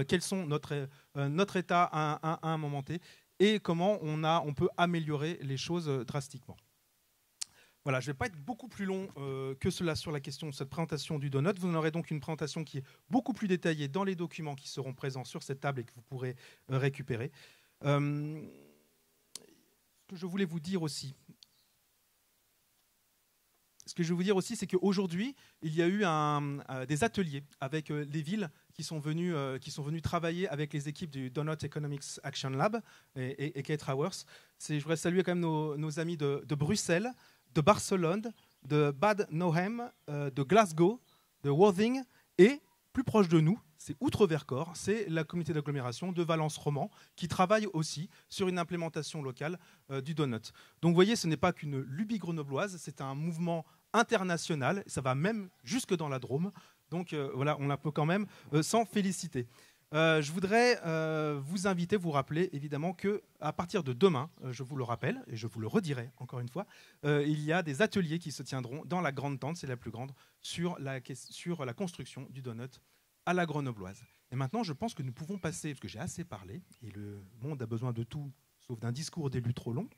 quels sont notre état à un moment T et comment on peut améliorer les choses drastiquement. Voilà, je ne vais pas être beaucoup plus long que cela sur la question de cette présentation du donut. Vous en aurez donc une présentation qui est beaucoup plus détaillée dans les documents qui seront présents sur cette table et que vous pourrez récupérer. Ce que je voulais vous dire aussi, c'est qu'aujourd'hui, il y a eu des ateliers avec les villes qui sont venues travailler avec les équipes du Donut Economics Action Lab et Kate Raworth. Je voudrais saluer quand même nos amis de Bruxelles, de Barcelone, de Bad Nauheim, de Glasgow, de Worthing et, plus proche de nous, c'est Outre-Vercors, c'est la communauté d'agglomération de Valence-Roman qui travaille aussi sur une implémentation locale du donut. Donc vous voyez, ce n'est pas qu'une lubie grenobloise, c'est un mouvement international, ça va même jusque dans la Drôme. Donc voilà, on peut quand même s'en féliciter. Je voudrais vous rappeler évidemment qu'à partir de demain, je vous le rappelle et je vous le redirai encore une fois, il y a des ateliers qui se tiendront dans la grande tente, c'est la plus grande, sur la construction du donut à la grenobloise. Et maintenant, je pense que nous pouvons passer, parce que j'ai assez parlé, et le monde a besoin de tout, sauf d'un discours d'élu trop long,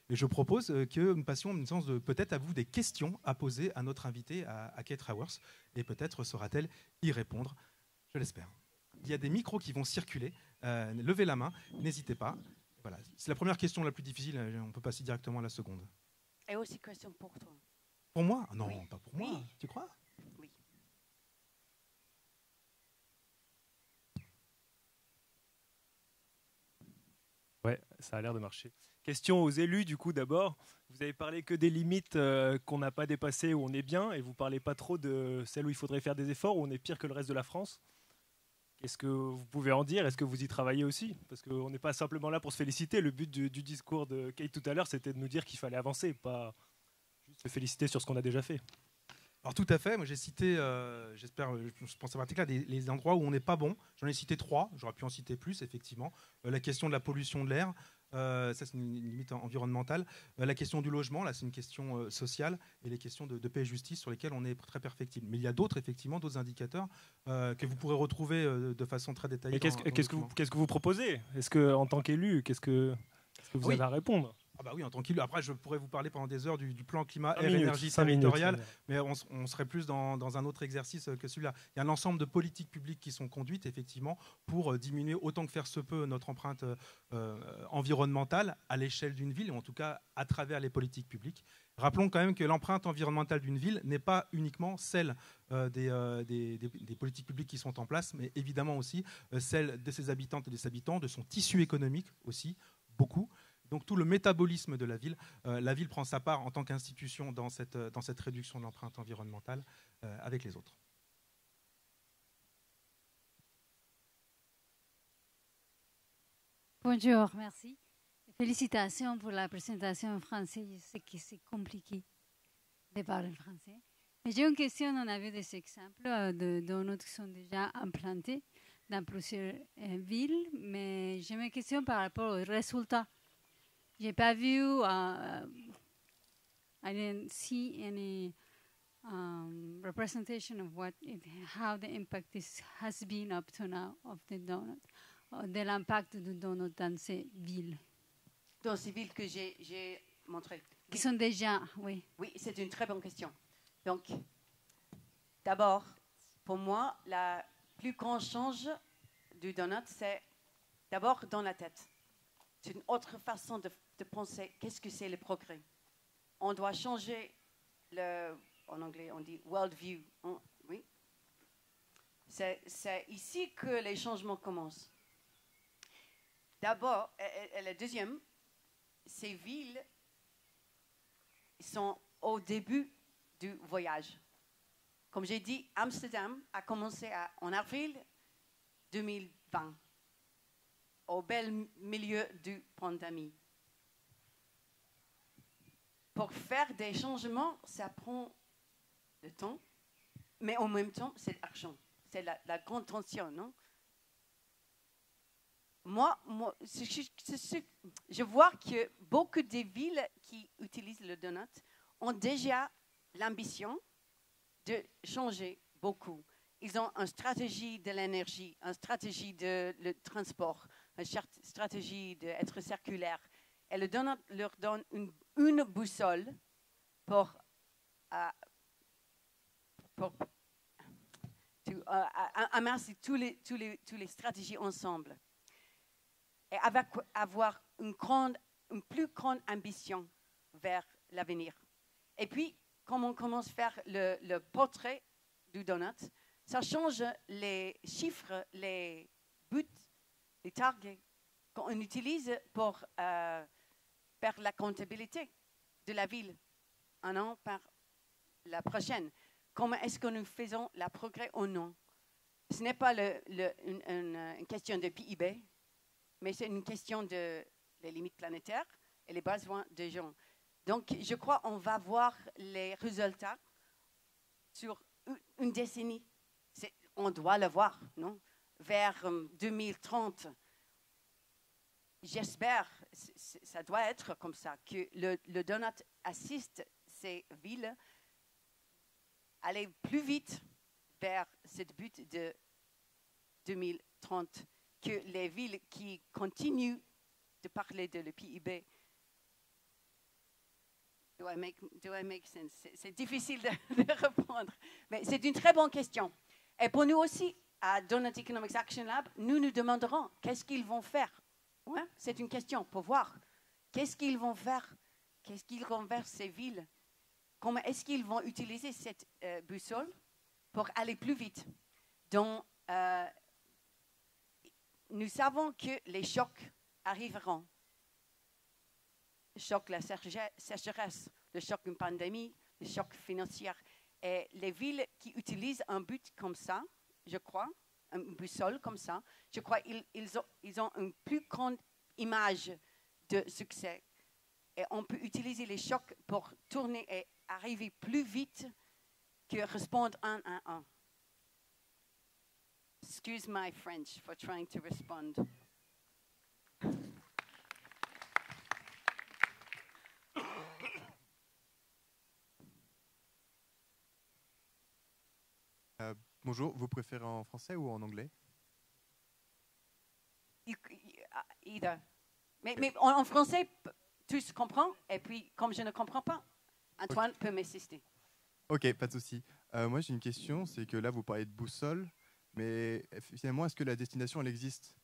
et je propose que nous passions une séance de peut-être à vous des questions à poser à notre invitée, à Kate Raworth, et peut-être saura-t-elle y répondre, je l'espère. Il y a des micros qui vont circuler. Levez la main, n'hésitez pas. Voilà. C'est la première question la plus difficile. On peut passer directement à la seconde. Et aussi question pour toi. Pour moi? Non, oui. Pas pour moi. Oui. Tu crois? Oui. Ouais, ça a l'air de marcher. Question aux élus, du coup, d'abord. Vous avez parlé que des limites qu'on n'a pas dépassées, où on est bien, et vous ne parlez pas trop de celles où il faudrait faire des efforts, où on est pire que le reste de la France. Qu'est-ce que vous pouvez en dire? Est-ce que vous y travaillez aussi? Parce qu'on n'est pas simplement là pour se féliciter. Le but du discours de Kate tout à l'heure, c'était de nous dire qu'il fallait avancer, pas juste se féliciter sur ce qu'on a déjà fait. Alors tout à fait. Moi j'ai cité, je pense à l'article là, les endroits où on n'est pas bon. J'en ai cité 3. J'aurais pu en citer plus, effectivement. La question de la pollution de l'air. Ça c'est une limite environnementale. La question du logement, là c'est une question sociale, et les questions de paix et justice sur lesquelles on est très perfectible. Mais il y a d'autres indicateurs que vous pourrez retrouver de façon très détaillée. Qu'est-ce que vous proposez? Est-ce que en tant qu'élu, qu'est-ce que vous avez à répondre? Ah bah oui, en tant qu'élu. Après, je pourrais vous parler pendant des heures du plan climat et énergie territoriale, mais on serait plus dans un autre exercice que celui-là. Il y a un ensemble de politiques publiques qui sont conduites, effectivement, pour diminuer autant que faire se peut notre empreinte environnementale à l'échelle d'une ville, ou en tout cas à travers les politiques publiques. Rappelons quand même que l'empreinte environnementale d'une ville n'est pas uniquement celle des politiques publiques qui sont en place, mais évidemment aussi celle de ses habitantes et de ses habitants, de son tissu économique aussi, beaucoup. Donc tout le métabolisme de la ville prend sa part en tant qu'institution dans cette réduction de l'empreinte environnementale avec les autres. Bonjour, merci. Félicitations pour la présentation en français. Je sais que c'est compliqué de parler français. Mais j'ai une question. On a vu des exemples de donuts qui sont déjà implantés dans plusieurs villes. Mais j'ai une question par rapport aux résultats. Je n'ai pas vu, I didn't see any representation of how the impact has been up to now of the donut, de l'impact du donut dans ces villes. Dans ces villes que j'ai montrées. Qui sont déjà, oui. Oui, c'est une très bonne question. Donc, d'abord, pour moi, la plus grande change du donut, c'est d'abord dans la tête. C'est une autre façon de penser qu'est-ce que c'est le progrès. On doit changer en anglais, on dit world view. Oui. C'est ici que les changements commencent. D'abord, et le deuxième, ces villes sont au début du voyage. Comme j'ai dit, Amsterdam a commencé en avril 2020, au bel milieu du pandémie. Pour faire des changements, ça prend du temps, mais en même temps, c'est l'argent. C'est la grande tension, non? Moi, je vois que beaucoup de villes qui utilisent le donut ont déjà l'ambition de changer beaucoup. Ils ont une stratégie de l'énergie, une stratégie de le transport, une stratégie d'être circulaire. Et le donut leur donne une boussole pour amasser toutes les stratégies ensemble. Et avoir une plus grande ambition vers l'avenir. Et puis, quand on commence à faire le portrait du donut, ça change les chiffres, les buts, les targets qu'on utilise pour faire la comptabilité de la ville un an par la prochaine. Comment est-ce que nous faisons le progrès ou non? Ce n'est pas une question de PIB, mais c'est une question de les limites planétaires et les besoins des gens. Donc, je crois qu'on va voir les résultats sur une décennie. On doit le voir, non? Vers 2030. J'espère, ça doit être comme ça, que le donut assiste ces villes à aller plus vite vers ce but de 2030 que les villes qui continuent de parler de le PIB. Do I make sense? C'est difficile de répondre, mais c'est une très bonne question. Et pour nous aussi, à Donut Economics Action Lab, nous nous demanderons qu'est-ce qu'ils vont faire. Ouais, c'est une question pour voir. Qu'est-ce qu'ils vont faire? Qu'est-ce qu'ils vont faire ces villes? Comment est-ce qu'ils vont utiliser cette boussole pour aller plus vite? Donc, nous savons que les chocs arriveront. Le choc, la sécheresse, le choc d'une pandémie, le choc financier. Et les villes qui utilisent un but comme ça, je crois, une boussole comme ça, je crois qu'ils ont une plus grande image de succès. Et on peut utiliser les chocs pour tourner et arriver plus vite que répondre un à un. Excuse my French for trying to respond. Bonjour, vous préférez en français ou en anglais? Either. Mais en français, tous comprennent, et puis comme je ne comprends pas, Antoine peut m'assister. Ok, pas de souci. Moi j'ai une question, c'est que là vous parlez de boussole, mais finalement est-ce que la destination elle existe?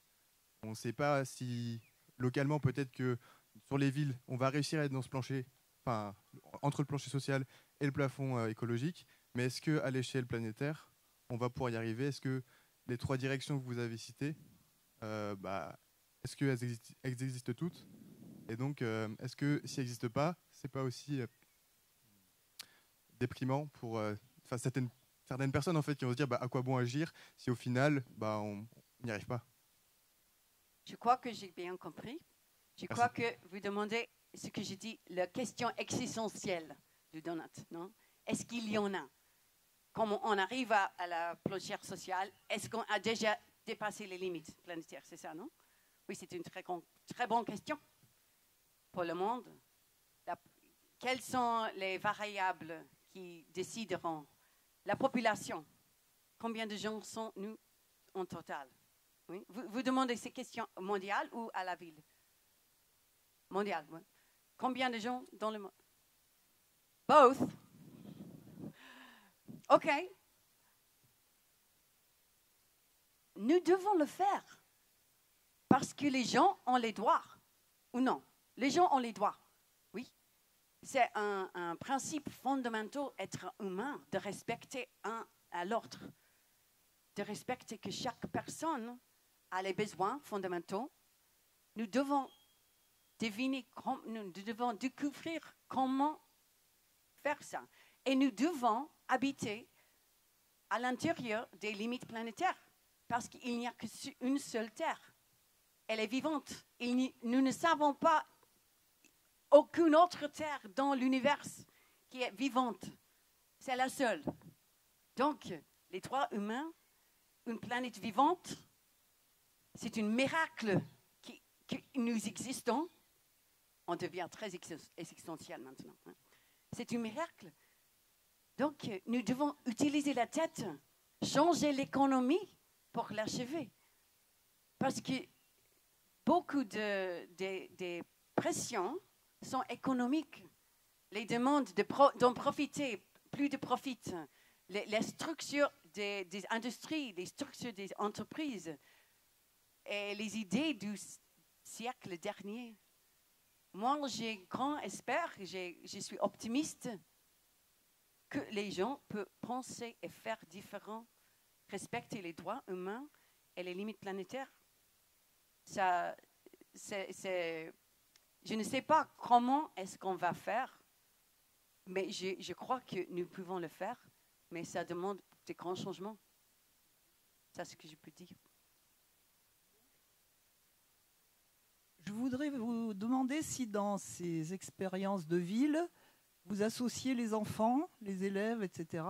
On ne sait pas si localement peut-être que sur les villes on va réussir à être dans ce plancher, enfin entre le plancher social et le plafond écologique, mais est-ce qu'à l'échelle planétaire on va pouvoir y arriver? Est-ce que les 3 directions que vous avez citées, est-ce qu'elles existent toutes? Et donc, est-ce que si elles n'existent pas, c'est pas aussi déprimant pour certaines personnes en fait qui vont se dire à quoi bon agir si au final on n'y arrive pas? Je crois que j'ai bien compris. Je crois que vous demandez ce que je dis, la question existentielle du donut, non? Est-ce qu'il y en a? Comment on arrive à la planchère sociale? Est-ce qu'on a déjà dépassé les limites planétaires? C'est ça, non? Oui, c'est une très bonne question pour le monde. Quelles sont les variables qui décideront? La population. Combien de gens sont-nous en total? Oui. Vous demandez ces questions mondiales ou à la ville? Mondiale, oui. Combien de gens dans le monde? Both. OK. Nous devons le faire parce que les gens ont les droits, ou non? Les gens ont les droits, oui. C'est un principe fondamental, être humain, de respecter un à l'autre, de respecter que chaque personne a les besoins fondamentaux. Nous devons deviner, nous devons découvrir comment faire ça. Et nous devons habiter à l'intérieur des limites planétaires, parce qu'il n'y a qu'une seule Terre. Elle est vivante. Nous ne savons pas aucune autre Terre dans l'univers qui est vivante. C'est la seule. Donc, les trois humains, une planète vivante, c'est un miracle que nous existons. On devient très existentiel maintenant. Hein. C'est un miracle. Donc, nous devons utiliser la tête, changer l'économie pour l'achever. Parce que beaucoup des pressions sont économiques. Les demandes d'en profiter, plus de profit, les structures des industries, les structures des entreprises et les idées du siècle dernier. Moi, j'ai grand espoir, je suis optimiste que les gens peuvent penser et faire différent, respecter les droits humains et les limites planétaires. Ça, je ne sais pas comment est-ce qu'on va faire, mais je crois que nous pouvons le faire, mais ça demande des grands changements. C'est ce que je peux dire. Je voudrais vous demander si dans ces expériences de ville, vous associez les enfants, les élèves, etc.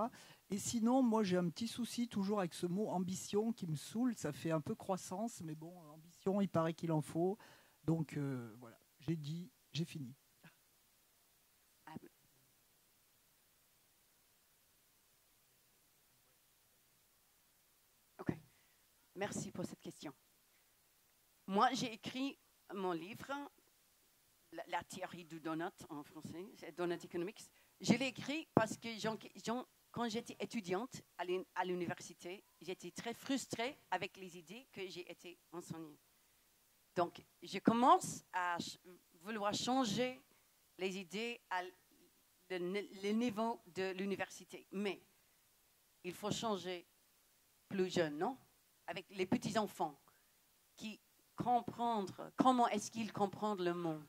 Et sinon, moi j'ai un petit souci toujours avec ce mot ambition qui me saoule. Ça fait un peu croissance, mais bon, ambition, il paraît qu'il en faut. Donc voilà, j'ai dit, j'ai fini. Ok, merci pour cette question. Moi, j'ai écrit mon livre, La théorie du donut en français, c'est Donut Economics. Je l'ai écrit parce que quand j'étais étudiante à l'université, j'étais très frustrée avec les idées que j'ai été enseignée. Donc, je commence à vouloir changer les idées à le niveau de l'université. Mais il faut changer plus jeune, non? Avec les petits-enfants qui comprendre comment est-ce qu'ils comprennent le monde,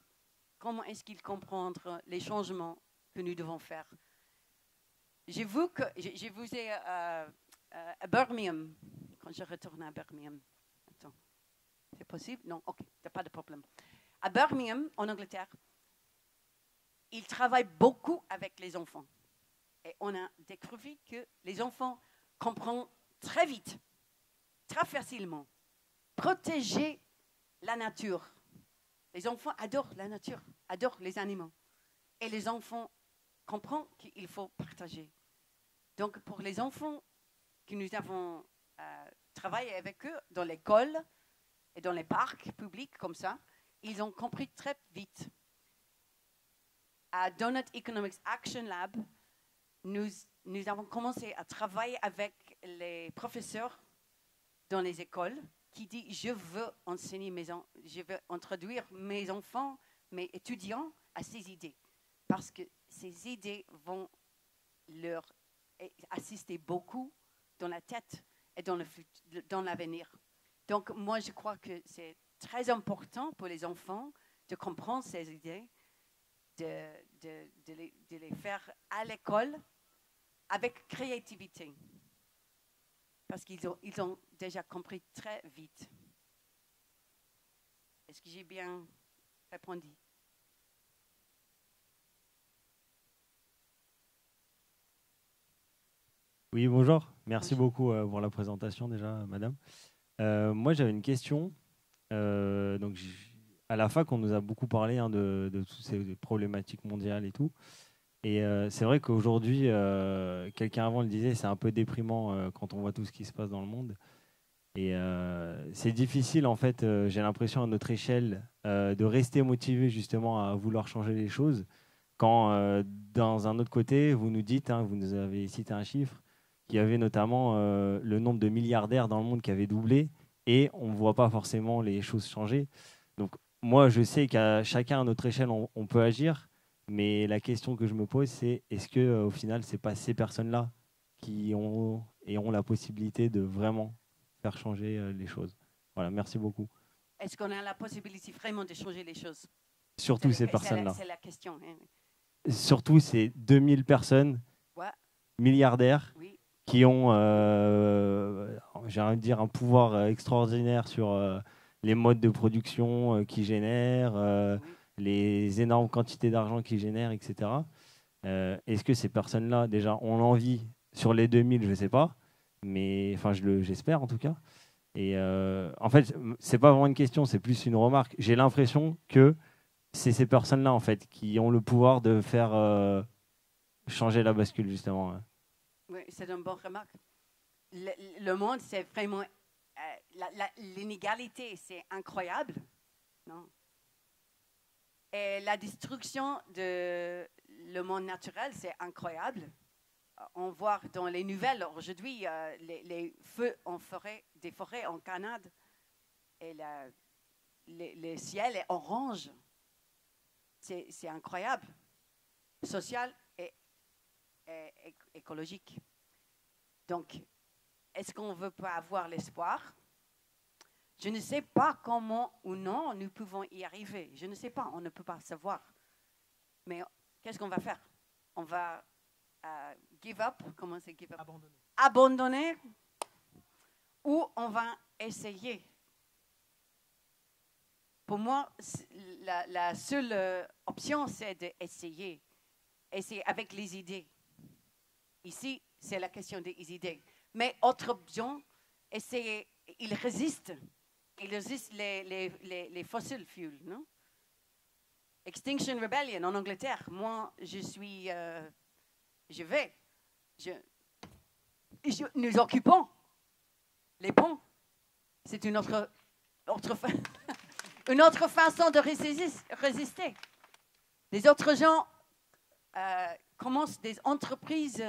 comment est-ce qu'ils comprennent les changements que nous devons faire. Je vous ai à Birmingham, quand je retourne à Birmingham. Attends, c'est possible? Non, ok, pas de problème. À Birmingham, en Angleterre, ils travaillent beaucoup avec les enfants. Et on a découvert que les enfants comprennent très vite, très facilement, protéger la nature. Les enfants adorent la nature, adorent les animaux. Et les enfants comprennent qu'il faut partager. Donc, pour les enfants que nous avons travaillé avec eux dans l'école et dans les parcs publics comme ça, ils ont compris très vite. À Donut Economics Action Lab, nous avons commencé à travailler avec les professeurs dans les écoles qui dit je veux je veux introduire mes enfants, mes étudiants à ces idées parce que ces idées vont leur assister beaucoup dans la tête et dans l'avenir. Donc moi je crois que c'est très important pour les enfants de comprendre ces idées, de les faire à l'école avec créativité. Parce qu'ils ont déjà compris très vite. Est-ce que j'ai bien répondu? Oui, bonjour. Merci Bonjour. beaucoup pour la présentation déjà, madame. Moi, j'avais une question. À la fac, on nous a beaucoup parlé de toutes ces problématiques mondiales et tout. Et c'est vrai qu'aujourd'hui, quelqu'un avant le disait, c'est un peu déprimant quand on voit tout ce qui se passe dans le monde. Et c'est difficile, en fait, j'ai l'impression à notre échelle, de rester motivé justement à vouloir changer les choses. Quand, dans un autre côté, vous nous dites, hein, vous nous avez cité un chiffre, qu'il y avait notamment le nombre de milliardaires dans le monde qui avait doublé et on ne voit pas forcément les choses changer. Donc, moi, je sais qu'à chacun à notre échelle, on peut agir, mais la question que je me pose, c'est est-ce qu'au final, ce n'est pas ces personnes-là qui ont la possibilité de vraiment faire changer les choses? Voilà, merci beaucoup. Est-ce qu'on a la possibilité vraiment de changer les choses? Surtout ces personnes-là. C'est la question. Hein. Surtout ces 2000 personnes Ouais. milliardaires Oui. qui ont, j'ai envie de dire, un pouvoir extraordinaire sur les modes de production qu'ils génèrent, Oui. les énormes quantités d'argent qu'ils génèrent, etc. Est-ce que ces personnes-là, déjà, ont l'envie sur les 2000, je ne sais pas, mais enfin, j'espère en tout cas. Et en fait, c'est pas vraiment une question, c'est plus une remarque. J'ai l'impression que c'est ces personnes-là, en fait, qui ont le pouvoir de faire changer la bascule, justement. Oui, c'est une bonne remarque. Le monde, c'est vraiment... l'inégalité, c'est incroyable. Non? Et la destruction de le monde naturel, c'est incroyable. On voit dans les nouvelles aujourd'hui les feux en forêt, des forêts en Canada. Et le ciel est orange. C'est incroyable. Social et écologique. Donc, est-ce qu'on ne veut pas avoir l'espoir? Je ne sais pas comment ou non nous pouvons y arriver. Je ne sais pas, on ne peut pas savoir. Mais qu'est-ce qu'on va faire? On va give up? Comment c'est give up? Abandonné. Abandonner? Ou on va essayer? Pour moi, la seule option, c'est d'essayer. Essayer avec les idées. Ici, c'est la question des idées. Mais autre option, essayer, il résiste les fossil fuels, non? Extinction Rebellion en Angleterre. Moi, nous occupons les ponts. C'est une autre une autre façon de résister. Les autres gens commencent des entreprises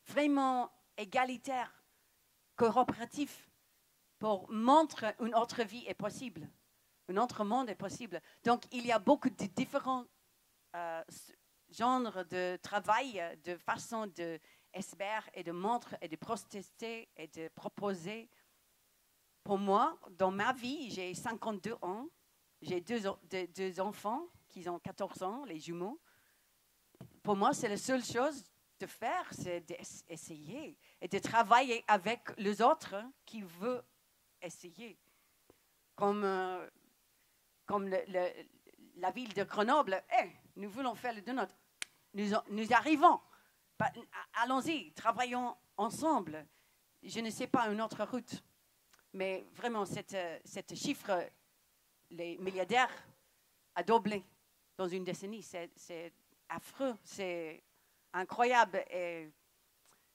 vraiment égalitaires, coopératives, pour montrer une autre vie est possible, un autre monde est possible. Donc, il y a beaucoup de différents genres de travail, de façons d'espérer et de montrer et de protester et de proposer. Pour moi, dans ma vie, j'ai 52 ans, j'ai deux enfants qui ont 14 ans, les jumeaux. Pour moi, c'est la seule chose de faire, c'est d'essayer et de travailler avec les autres qui veulent essayer. Comme la ville de Grenoble, nous voulons faire le donut. Nous arrivons. Allons-y, travaillons ensemble. Je ne sais pas une autre route. Mais vraiment, cet chiffre, les milliardaires, a doublé dans une décennie. C'est affreux, c'est incroyable. Et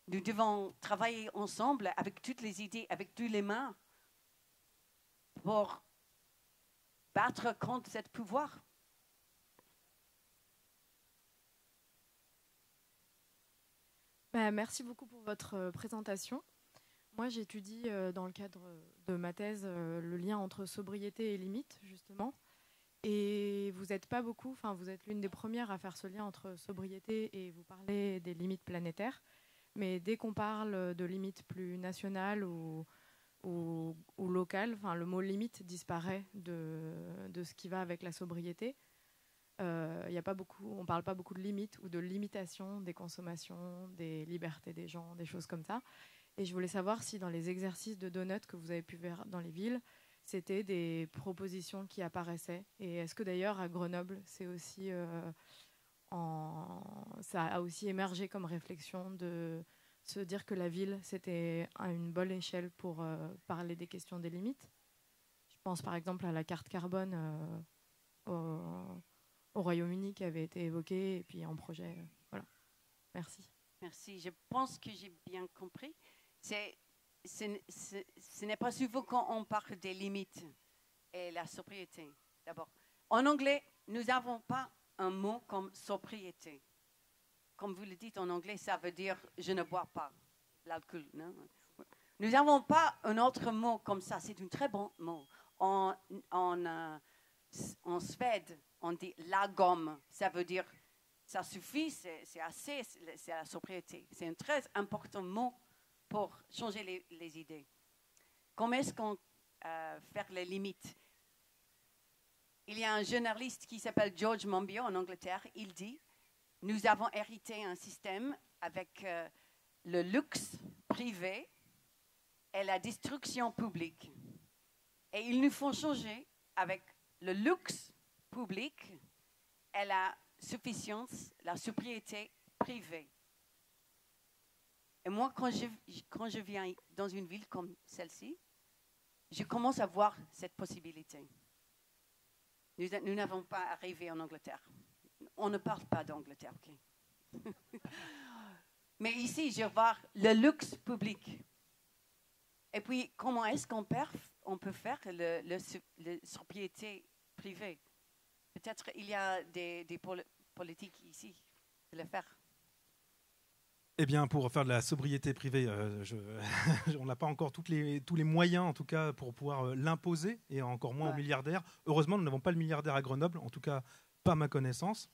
nous devons travailler ensemble avec toutes les idées, avec toutes les mains, pour battre contre ce pouvoir. Merci beaucoup pour votre présentation. Moi, j'étudie dans le cadre de ma thèse le lien entre sobriété et limite, justement. Et vous n'êtes pas beaucoup, enfin vous êtes l'une des premières à faire ce lien entre sobriété et vous parlez des limites planétaires. Mais dès qu'on parle de limites plus nationales ou locales, enfin le mot limite disparaît de ce qui va avec la sobriété. On ne parle pas beaucoup de limites ou de limitation des consommations, des libertés des gens, des choses comme ça. Et je voulais savoir si dans les exercices de donut que vous avez pu faire dans les villes, c'était des propositions qui apparaissaient. Et est-ce que d'ailleurs à Grenoble, c'est aussi, ça a aussi émergé comme réflexion de se dire que la ville, c'était à une bonne échelle pour parler des questions des limites? Je pense par exemple à la carte carbone au Royaume-Uni qui avait été évoquée, et puis en projet. Voilà. Merci. Merci. Je pense que j'ai bien compris. Ce n'est pas souvent quand on parle des limites et la sobriété. D'abord, en anglais, nous n'avons pas un mot comme sobriété. Comme vous le dites en anglais, ça veut dire je ne bois pas l'alcool. Nous n'avons pas un autre mot comme ça. C'est un très bon mot. En Suède, on dit lagom. Ça veut dire ça suffit, c'est assez, c'est la sobriété. C'est un très important mot pour changer les idées. Comment est-ce qu'on fait les limites? Il y a un journaliste qui s'appelle George Monbiot en Angleterre. Il dit, nous avons hérité un système avec le luxe privé et la destruction publique. Et ils nous font changer avec le luxe public et la suffisance, la sobriété privée. Et moi, quand je viens dans une ville comme celle-ci, je commence à voir cette possibilité. Nous n'avons pas arrivé en Angleterre. On ne parle pas d'Angleterre, ok? Mais ici, je vois le luxe public. Et puis, comment est-ce qu'on peut faire la sobriété privée? Peut-être il y a des politiques ici de le faire. Eh bien, pour faire de la sobriété privée, on n'a pas encore tous les moyens, en tout cas, pour pouvoir l'imposer, et encore moins aux milliardaires. Heureusement, nous n'avons pas le milliardaire à Grenoble, en tout cas, pas à ma connaissance.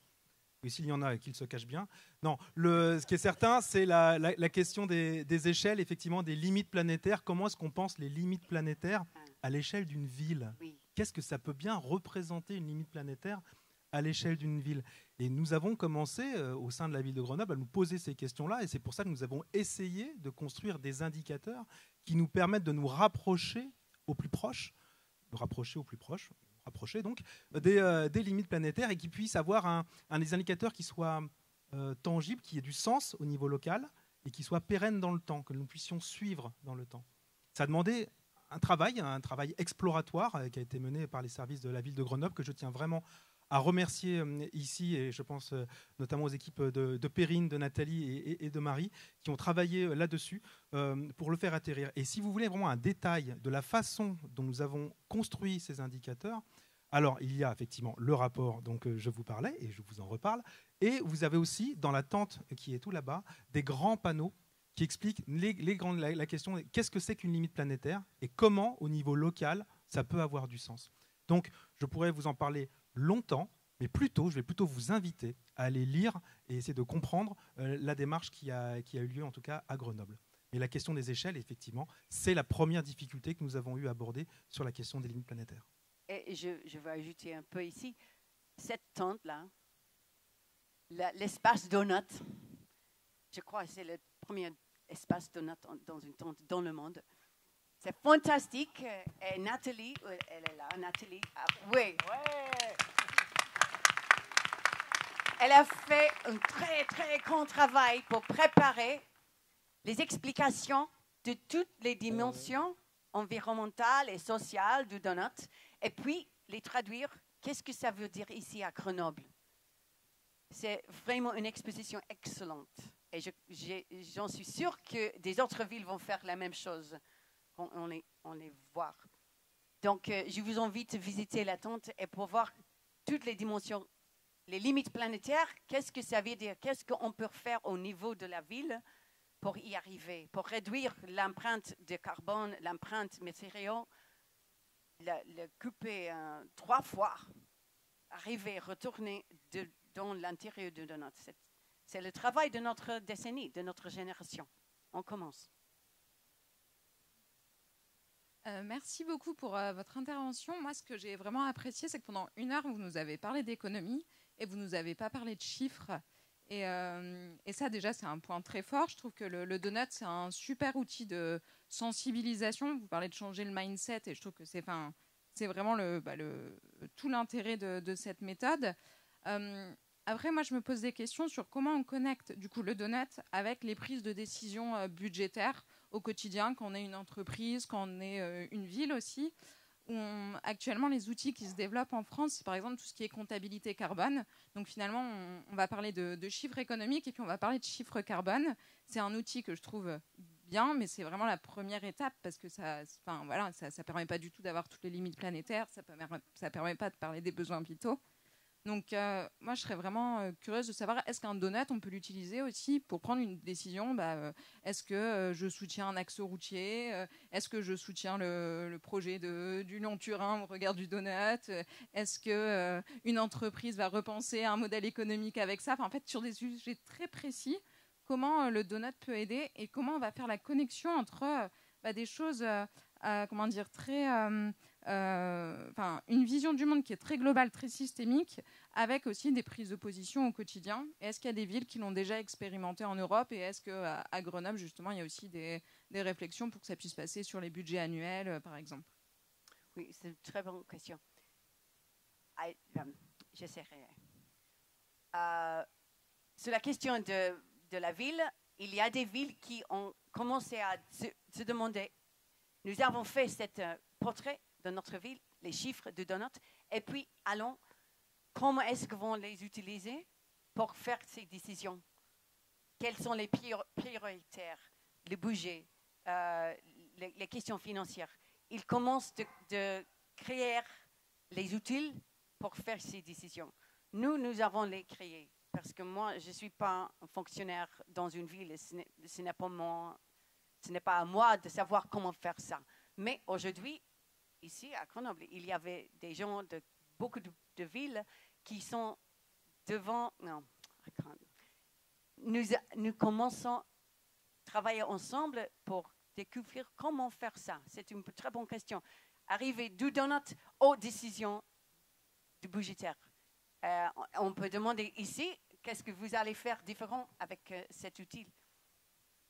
Et s'il y en a, qu'il se cache bien. Non, ce qui est certain, c'est la question des échelles, effectivement, des limites planétaires. Comment est-ce qu'on pense les limites planétaires à l'échelle d'une ville? Qu'est-ce que ça peut bien représenter, une limite planétaire à l'échelle d'une ville? Et nous avons commencé, au sein de la ville de Grenoble, à nous poser ces questions-là. Et c'est pour ça que nous avons essayé de construire des indicateurs qui nous permettent de nous rapprocher au plus proche, donc, des limites planétaires, et qui puissent avoir des indicateurs qui soient tangibles, qui aient du sens au niveau local et qui soient pérennes dans le temps, que nous puissions suivre dans le temps. Ça a demandé un travail exploratoire qui a été mené par les services de la ville de Grenoble, que je tiens vraiment à remercier ici, et je pense notamment aux équipes de Perrine, de Nathalie et de Marie, qui ont travaillé là-dessus pour le faire atterrir. Et si vous voulez vraiment un détail de la façon dont nous avons construit ces indicateurs, alors il y a effectivement le rapport dont je vous parlais, et je vous en reparle, et vous avez aussi, dans la tente qui est tout là-bas, des grands panneaux qui expliquent la question, qu'est-ce que c'est qu'une limite planétaire, et comment, au niveau local, ça peut avoir du sens. Donc, je pourrais vous en parler longtemps, mais je vais plutôt vous inviter à aller lire et essayer de comprendre la démarche qui a eu lieu, en tout cas, à Grenoble. Mais la question des échelles, effectivement, c'est la première difficulté que nous avons eu à aborder sur la question des limites planétaires. Et je vais ajouter un peu ici, cette tente-là, l'espace donut, je crois que c'est le premier espace donut dans une tente dans le monde. C'est fantastique. Et Nathalie, elle est là, Nathalie. Oui. Elle a fait un très, très grand travail pour préparer les explications de toutes les dimensions environnementales et sociales du donut, et puis les traduire. Qu'est-ce que ça veut dire ici à Grenoble? C'est vraiment une exposition excellente. Et j'en suis sûre que des autres villes vont faire la même chose. On les voit. Donc, je vous invite à visiter la tente et pour voir toutes les dimensions, les limites planétaires, qu'est-ce que ça veut dire? Qu'est-ce qu'on peut faire au niveau de la ville pour y arriver, pour réduire l'empreinte de carbone, l'empreinte matériaux, le couper 3 fois, arriver, retourner dans l'intérieur de notre... C'est le travail de notre décennie, de notre génération. On commence. Merci beaucoup pour votre intervention. Moi, ce que j'ai vraiment apprécié, c'est que pendant 1 heure, vous nous avez parlé d'économie et vous ne nous avez pas parlé de chiffres. Et ça, déjà, c'est un point très fort. Je trouve que le donut, c'est un super outil de sensibilisation. Vous parlez de changer le mindset et je trouve que c'est c'est vraiment tout l'intérêt de cette méthode. Après, moi, je me pose des questions sur comment on connecte du coup le donut avec les prises de décision budgétaires au quotidien, quand on est une entreprise, quand on est une ville aussi. Actuellement, les outils qui se développent en France, c'est par exemple tout ce qui est comptabilité carbone. Donc finalement, on va parler de chiffres économiques et puis on va parler de chiffres carbone. C'est un outil que je trouve bien, mais c'est vraiment la première étape parce que ça permet pas du tout d'avoir toutes les limites planétaires, ça permet pas de parler des besoins vitaux. Donc moi, je serais vraiment curieuse de savoir, est-ce qu'un donut, on peut l'utiliser aussi pour prendre une décision est-ce que je soutiens un axe routier Est-ce que je soutiens le projet du Lyon-Turin au regard du donut Est-ce qu'une entreprise va repenser un modèle économique avec ça En fait, sur des sujets très précis, comment le donut peut aider et comment on va faire la connexion entre des choses, une vision du monde qui est très globale, très systémique, avec aussi des prises de position au quotidien. Et est-ce qu'il y a des villes qui l'ont déjà expérimenté en Europe et est-ce qu'à Grenoble, justement, il y a aussi des réflexions pour que ça puisse passer sur les budgets annuels, par exemple? Oui, c'est une très bonne question. J'essaierai. Sur la question de la ville, il y a des villes qui ont commencé à se demander. Nous avons fait cet portrait de notre ville, les chiffres de donut, et puis allons, comment est-ce qu'ils vont les utiliser pour faire ces décisions? Quelles sont les prioritaires, les budgets, les questions financières? Ils commencent de créer les outils pour faire ces décisions. Nous avons les créés, parce que moi, je ne suis pas un fonctionnaire dans une ville, et ce n'est pas à moi de savoir comment faire ça. Mais aujourd'hui, ici à Grenoble, il y avait des gens de beaucoup de villes qui sont devant. Non, nous commençons à travailler ensemble pour découvrir comment faire ça. C'est une très bonne question. Arriver du donut aux décisions du budgétaire. On peut demander ici, qu'est-ce que vous allez faire différent avec cet outil?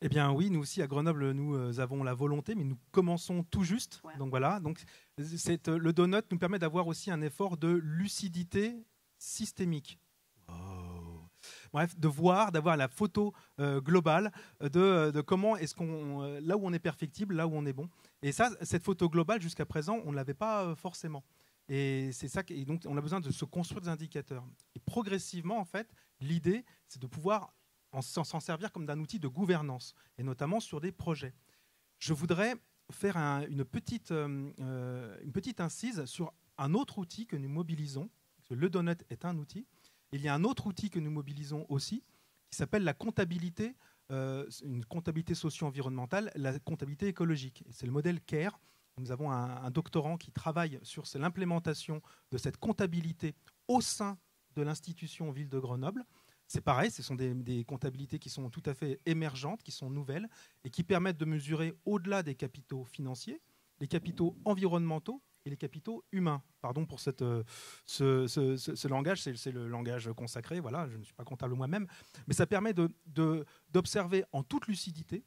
Eh bien oui, nous aussi à Grenoble, nous avons la volonté, mais nous commençons tout juste. Ouais. Donc voilà, donc le donut nous permet d'avoir aussi un effort de lucidité systémique. Wow. Bref, de voir, d'avoir la photo globale de comment est-ce qu'on, là où on est perfectible, là où on est bon. Et ça, cette photo globale, jusqu'à présent, on ne l'avait pas forcément. Et c'est ça, et donc on a besoin de se construire des indicateurs. Et progressivement, en fait, l'idée, c'est de pouvoir s'en servir comme d'un outil de gouvernance, et notamment sur des projets. Je voudrais faire une petite incise sur un autre outil que nous mobilisons. Le donut est un outil. Il y a un autre outil que nous mobilisons aussi, qui s'appelle la comptabilité, une comptabilité socio-environnementale, la comptabilité écologique. C'est le modèle CARE. Nous avons un doctorant qui travaille sur l'implémentation de cette comptabilité au sein de l'institution Ville de Grenoble. C'est pareil, ce sont des comptabilités qui sont tout à fait émergentes, qui sont nouvelles et qui permettent de mesurer au-delà des capitaux financiers, les capitaux environnementaux et les capitaux humains. Pardon pour ce langage, c'est le langage consacré, voilà, je ne suis pas comptable moi-même, mais ça permet d'observer en toute lucidité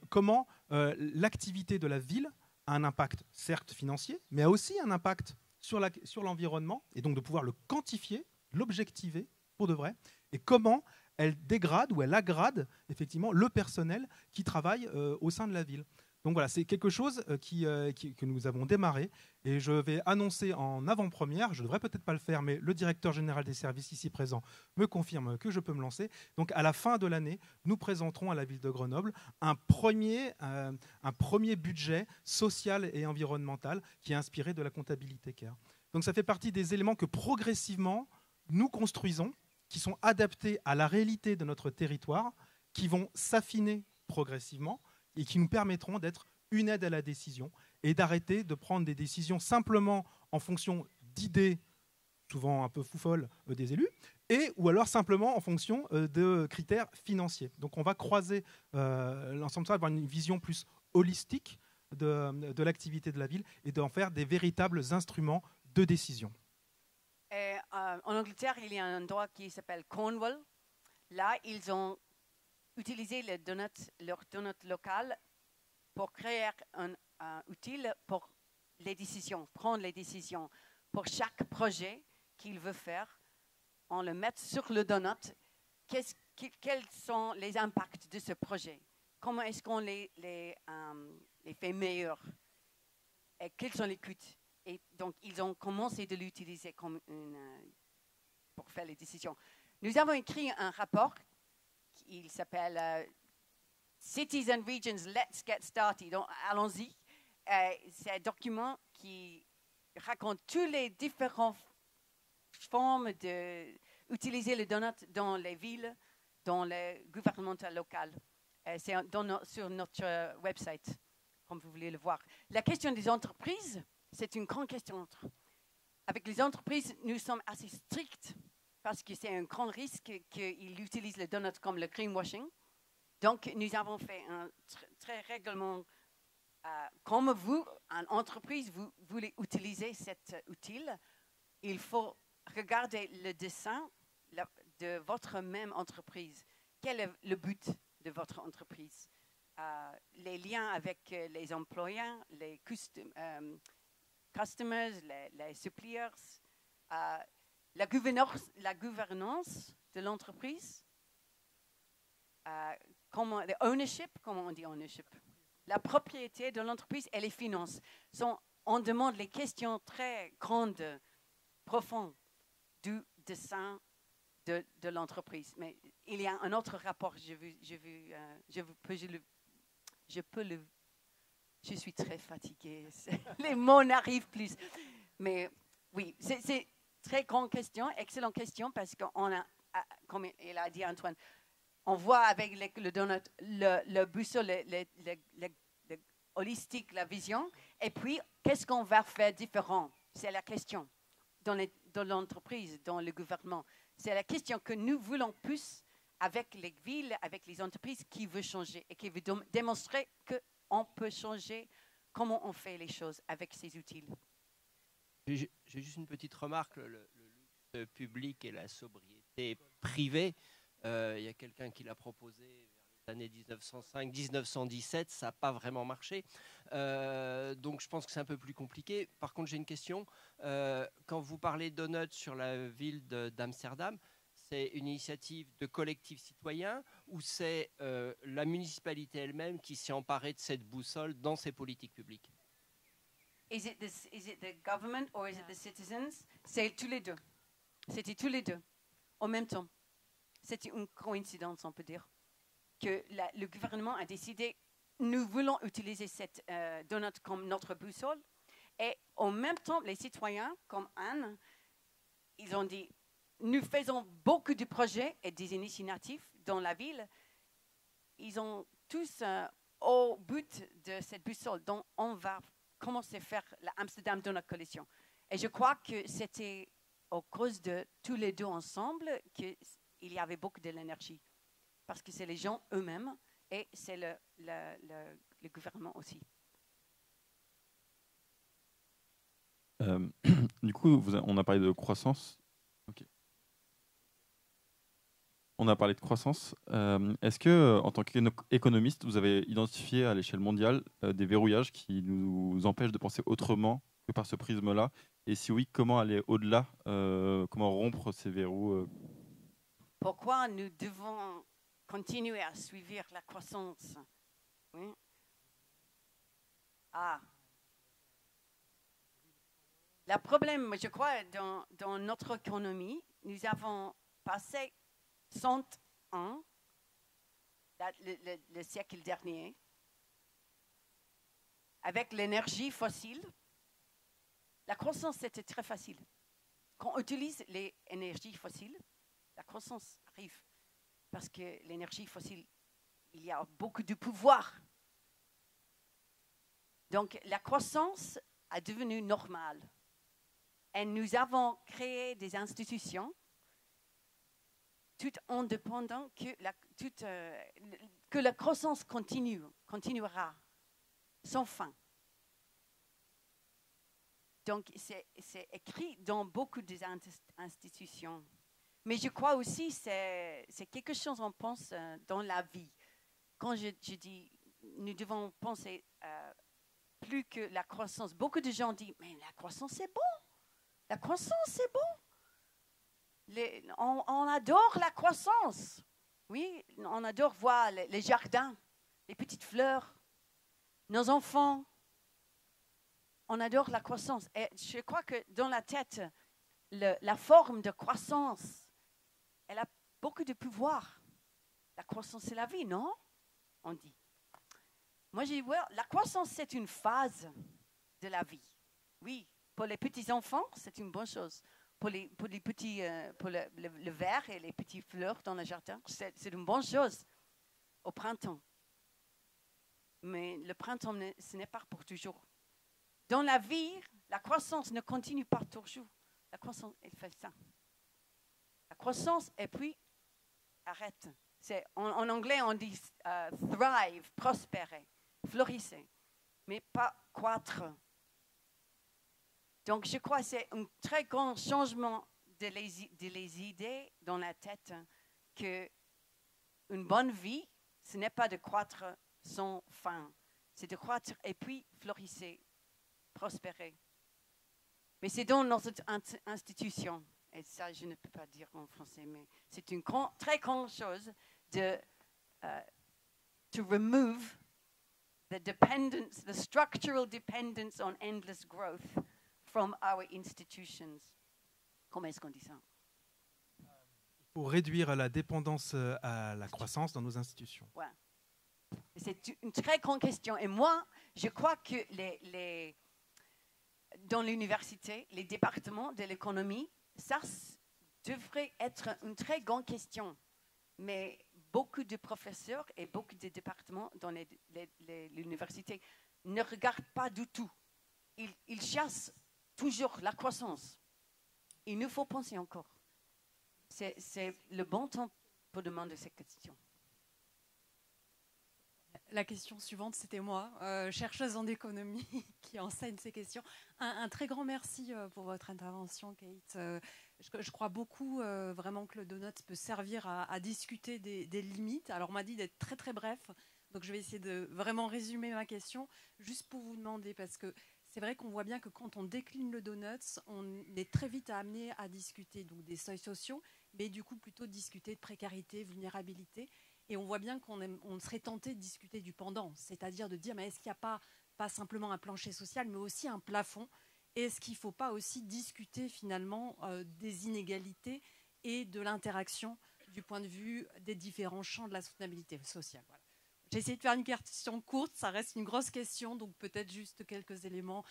comment l'activité de la ville a un impact certes financier, mais a aussi un impact sur l'environnement, et donc de pouvoir le quantifier, l'objectiver pour de vrai, et comment elle dégrade ou elle aggrade effectivement le personnel qui travaille au sein de la ville. Donc voilà, c'est quelque chose que nous avons démarré, et je vais annoncer en avant-première, je ne devrais peut-être pas le faire, mais le directeur général des services ici présent me confirme que je peux me lancer. Donc à la fin de l'année, nous présenterons à la ville de Grenoble un premier budget social et environnemental qui est inspiré de la comptabilité CARE. Donc ça fait partie des éléments que progressivement nous construisons, qui sont adaptés à la réalité de notre territoire, qui vont s'affiner progressivement et qui nous permettront d'être une aide à la décision et d'arrêter de prendre des décisions simplement en fonction d'idées, souvent un peu foufolles, des élus, ou alors simplement en fonction de critères financiers. Donc on va croiser l'ensemble de ça, avoir une vision plus holistique de l'activité de la ville et d'en faire des véritables instruments de décision. En Angleterre, il y a un endroit qui s'appelle Cornwall. Là, ils ont utilisé leur donut local pour créer un outil pour les décisions, prendre les décisions pour chaque projet qu'il veut faire. On le met sur le donut. Quels sont les impacts de ce projet? Comment est-ce qu'on les fait meilleurs? Et quels sont les coûts? Et donc, ils ont commencé de l'utiliser comme pour faire les décisions. Nous avons écrit un rapport, il s'appelle Cities and Regions, Let's Get Started. Donc, allons-y. C'est un document qui raconte toutes les différentes formes d'utiliser le donut dans les villes, dans le gouvernemental local. C'est sur notre website, comme vous voulez le voir. La question des entreprises, c'est une grande question. Avec les entreprises, nous sommes assez stricts parce que c'est un grand risque qu'ils utilisent le donut comme le greenwashing. Donc, nous avons fait un très règlement. Comme vous, en entreprise, vous voulez utiliser cet outil, il faut regarder le dessin de votre même entreprise. Quel est le but de votre entreprise? Les liens avec les employés, les customers, les suppliers, la gouvernance de l'entreprise, le ownership, comment on dit ownership? La propriété de l'entreprise et les finances. On demande les questions très grandes, profondes du dessin de l'entreprise. Mais il y a un autre rapport, je suis très fatiguée. Les mots n'arrivent plus. Mais oui, c'est une très grande question, excellente question, parce qu'on a, comme il a dit Antoine, on voit avec le donut, le boussole, le holistique, la vision. Et puis, qu'est-ce qu'on va faire différent? C'est la question dans l'entreprise, dans le gouvernement. C'est la question que nous voulons plus avec les villes, avec les entreprises qui veulent changer et qui veulent démontrer qu'on peut changer comment on fait les choses avec ces outils. J'ai juste une petite remarque. Le luxe public et la sobriété privée, il y a quelqu'un qui l'a proposé vers les années 1905-1917, ça n'a pas vraiment marché. Donc je pense que c'est un peu plus compliqué. Par contre, j'ai une question. Quand vous parlez de donuts sur la ville d'Amsterdam, c'est une initiative de collectif citoyen ou c'est la municipalité elle-même qui s'est emparée de cette boussole dans ses politiques publiques? Is it the government or is it the citizens? C'est tous les deux. C'était tous les deux, en même temps. C'était une coïncidence, on peut dire, que le gouvernement a décidé, nous voulons utiliser cette donut comme notre boussole. Et en même temps, les citoyens, comme Anne, ils ont dit, nous faisons beaucoup de projets et des initiatives dans la ville. Ils ont tous au but de cette boussole. Donc, on va commencer à faire l'Amsterdam Donut Coalition. Et je crois que c'était à cause de tous les deux ensemble qu'il y avait beaucoup de l'énergie. Parce que c'est les gens eux-mêmes et c'est le gouvernement aussi. Du coup, on a parlé de croissance. Okay. On a parlé de croissance. Est-ce que, en tant qu'économiste, vous avez identifié à l'échelle mondiale des verrouillages qui nous empêchent de penser autrement que par ce prisme-là? Et si oui, comment aller au-delà? Comment rompre ces verrous? Pourquoi nous devons continuer à suivre la croissance? Oui. Le problème, je crois, dans notre économie, nous avons passé 100 ans, le siècle dernier, avec l'énergie fossile. La croissance, c'était très facile. Quand on utilise les énergies fossiles, la croissance arrive. Parce que l'énergie fossile, il y a beaucoup de pouvoir. Donc, la croissance est devenue normale. Et nous avons créé des institutions tout en dépendant que la croissance continuera sans fin. Donc, c'est écrit dans beaucoup des institutions. Mais je crois aussi que c'est quelque chose qu'on pense dans la vie. Quand je dis nous devons penser plus que la croissance. Beaucoup de gens disent, mais la croissance, c'est bon. La croissance, c'est bon. On adore la croissance. Oui, on adore voir les jardins, les petites fleurs, nos enfants. On adore la croissance. Et je crois que dans la tête, la forme de croissance, elle a beaucoup de pouvoir. La croissance, c'est la vie, non? On dit. Moi, j'ai dit, la croissance, c'est une phase de la vie. Oui, pour les petits-enfants, c'est une bonne chose. Pour les petits, pour le verre et les petites fleurs dans le jardin, c'est une bonne chose au printemps. Mais le printemps, ce n'est pas pour toujours. Dans la vie, la croissance ne continue pas toujours. La croissance, elle fait ça. La croissance, et puis, arrête. En anglais, on dit thrive, prospérer, fleurir, mais pas croître. Donc, je crois que c'est un très grand changement de les idées dans la tête qu'une bonne vie, ce n'est pas de croître sans fin. C'est de croître et puis fleurir, prospérer. Mais c'est dans notre institution. Et ça, je ne peux pas dire en français, mais c'est une très grande chose de to remove the dependence, the structural dependence on endless growth from our institutions. Comment est-ce qu'on dit ça? Pour réduire la dépendance à la croissance dans nos institutions. Ouais. C'est une très grande question. Et moi, je crois que dans l'université, les départements de l'économie, ça devrait être une très grande question. Mais beaucoup de professeurs et beaucoup de départements dans l'université ne regardent pas du tout. Ils chassent toujours la croissance. Il nous faut penser encore. C'est le bon temps pour demander ces questions. La question suivante, c'était moi, chercheuse en économie, qui enseigne ces questions. Un très grand merci pour votre intervention, Kate. Je crois beaucoup vraiment que le donut peut servir à discuter des limites. Alors, on m'a dit d'être très très bref, donc je vais essayer de vraiment résumer ma question, juste pour vous demander, parce que c'est vrai qu'on voit bien que quand on décline le donut, on est très vite amené à discuter donc, des seuils sociaux, mais du coup plutôt discuter de précarité, vulnérabilité. Et on voit bien qu'on serait tenté de discuter du pendant, c'est-à-dire de dire mais est-ce qu'il n'y a pas simplement un plancher social, mais aussi un plafond? Et est-ce qu'il ne faut pas aussi discuter finalement des inégalités et de l'interaction du point de vue des différents champs de la soutenabilité sociale? Voilà. J'ai essayé de faire une question courte, ça reste une grosse question, donc peut-être juste quelques éléments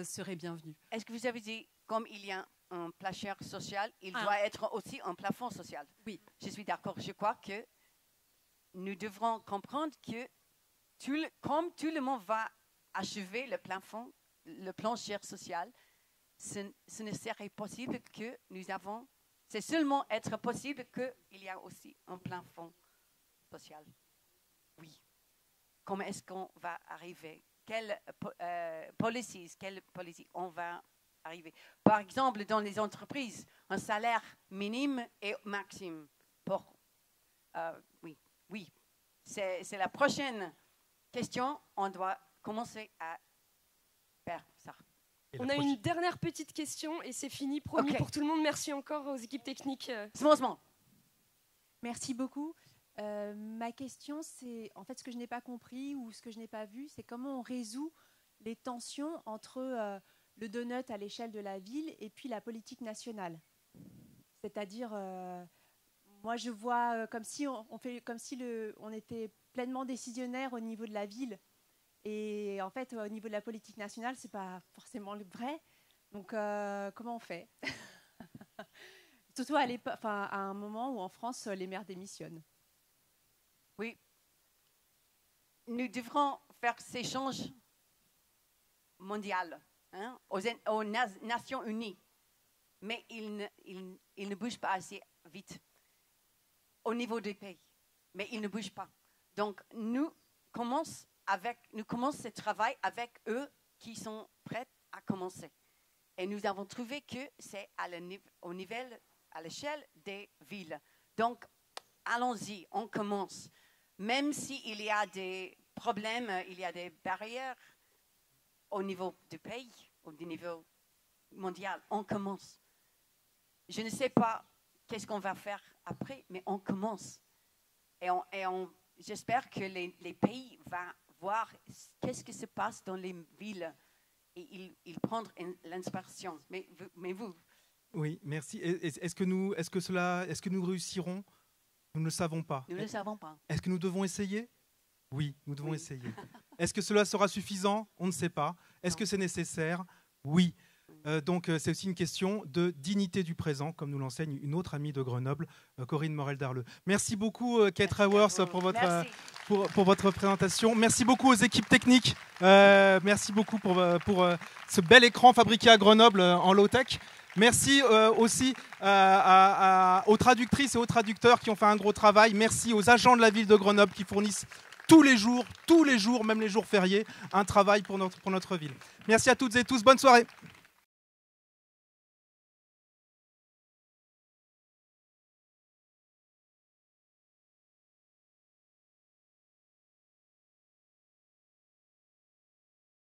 seraient bienvenus. Est-ce que vous avez dit, comme il y a un plancher social, il doit être aussi un plafond social? Oui. Je suis d'accord. Je crois que nous devrons comprendre que comme tout le monde va achever le plafond, le plancher social, ce ne serait possible que nous avons... C'est seulement être possible qu'il y a aussi un plafond social. Oui. Comment est-ce qu'on va arriver? Quelles policies on va arriver? Par exemple, dans les entreprises, un salaire minime et maximum pour... Oui, c'est la prochaine question. On doit commencer à faire ça. On a une dernière petite question et c'est fini, promis pour tout le monde. Merci encore aux équipes techniques. Merci beaucoup. Ma question, c'est en fait ce que je n'ai pas compris ou ce que je n'ai pas vu, c'est comment on résout les tensions entre le donut à l'échelle de la ville et puis la politique nationale. C'est-à-dire... moi, je vois comme si on était pleinement décisionnaire au niveau de la ville. Et en fait, au niveau de la politique nationale, ce n'est pas forcément le vrai. Donc, comment on fait? Surtout à un moment où en France, les maires démissionnent. Oui. Nous devrons faire ces échanges mondiaux aux Nations Unies. Mais ils ne bougent pas assez vite au niveau des pays, mais ils ne bougent pas. Donc, nous commençons ce travail avec eux qui sont prêts à commencer. Et nous avons trouvé que c'est à l'échelle des villes. Donc, allons-y, on commence. Même s'il y a des problèmes, il y a des barrières, au niveau du pays, au niveau mondial, on commence. Je ne sais pas qu'est-ce qu'on va faire après, mais on commence. Et j'espère que les pays vont voir qu'est-ce qui se passe dans les villes et ils prendre l'inspiration. Mais vous. Oui, merci. Est-ce que nous réussirons? Nous ne le savons pas. Nous ne le savons pas. Est-ce que nous devons essayer? Oui, nous devons essayer. Est-ce que cela sera suffisant? On ne sait pas. Est-ce que c'est nécessaire? Oui. Donc c'est aussi une question de dignité du présent, comme nous l'enseigne une autre amie de Grenoble, Corinne Morel-Darleux. Merci beaucoup, Kate Rowers, pour votre présentation. Merci beaucoup aux équipes techniques. Merci beaucoup pour ce bel écran fabriqué à Grenoble en low-tech. Merci aussi aux traductrices et aux traducteurs qui ont fait un gros travail. Merci aux agents de la ville de Grenoble qui fournissent tous les jours, même les jours fériés, un travail pour notre ville. Merci à toutes et tous. Bonne soirée.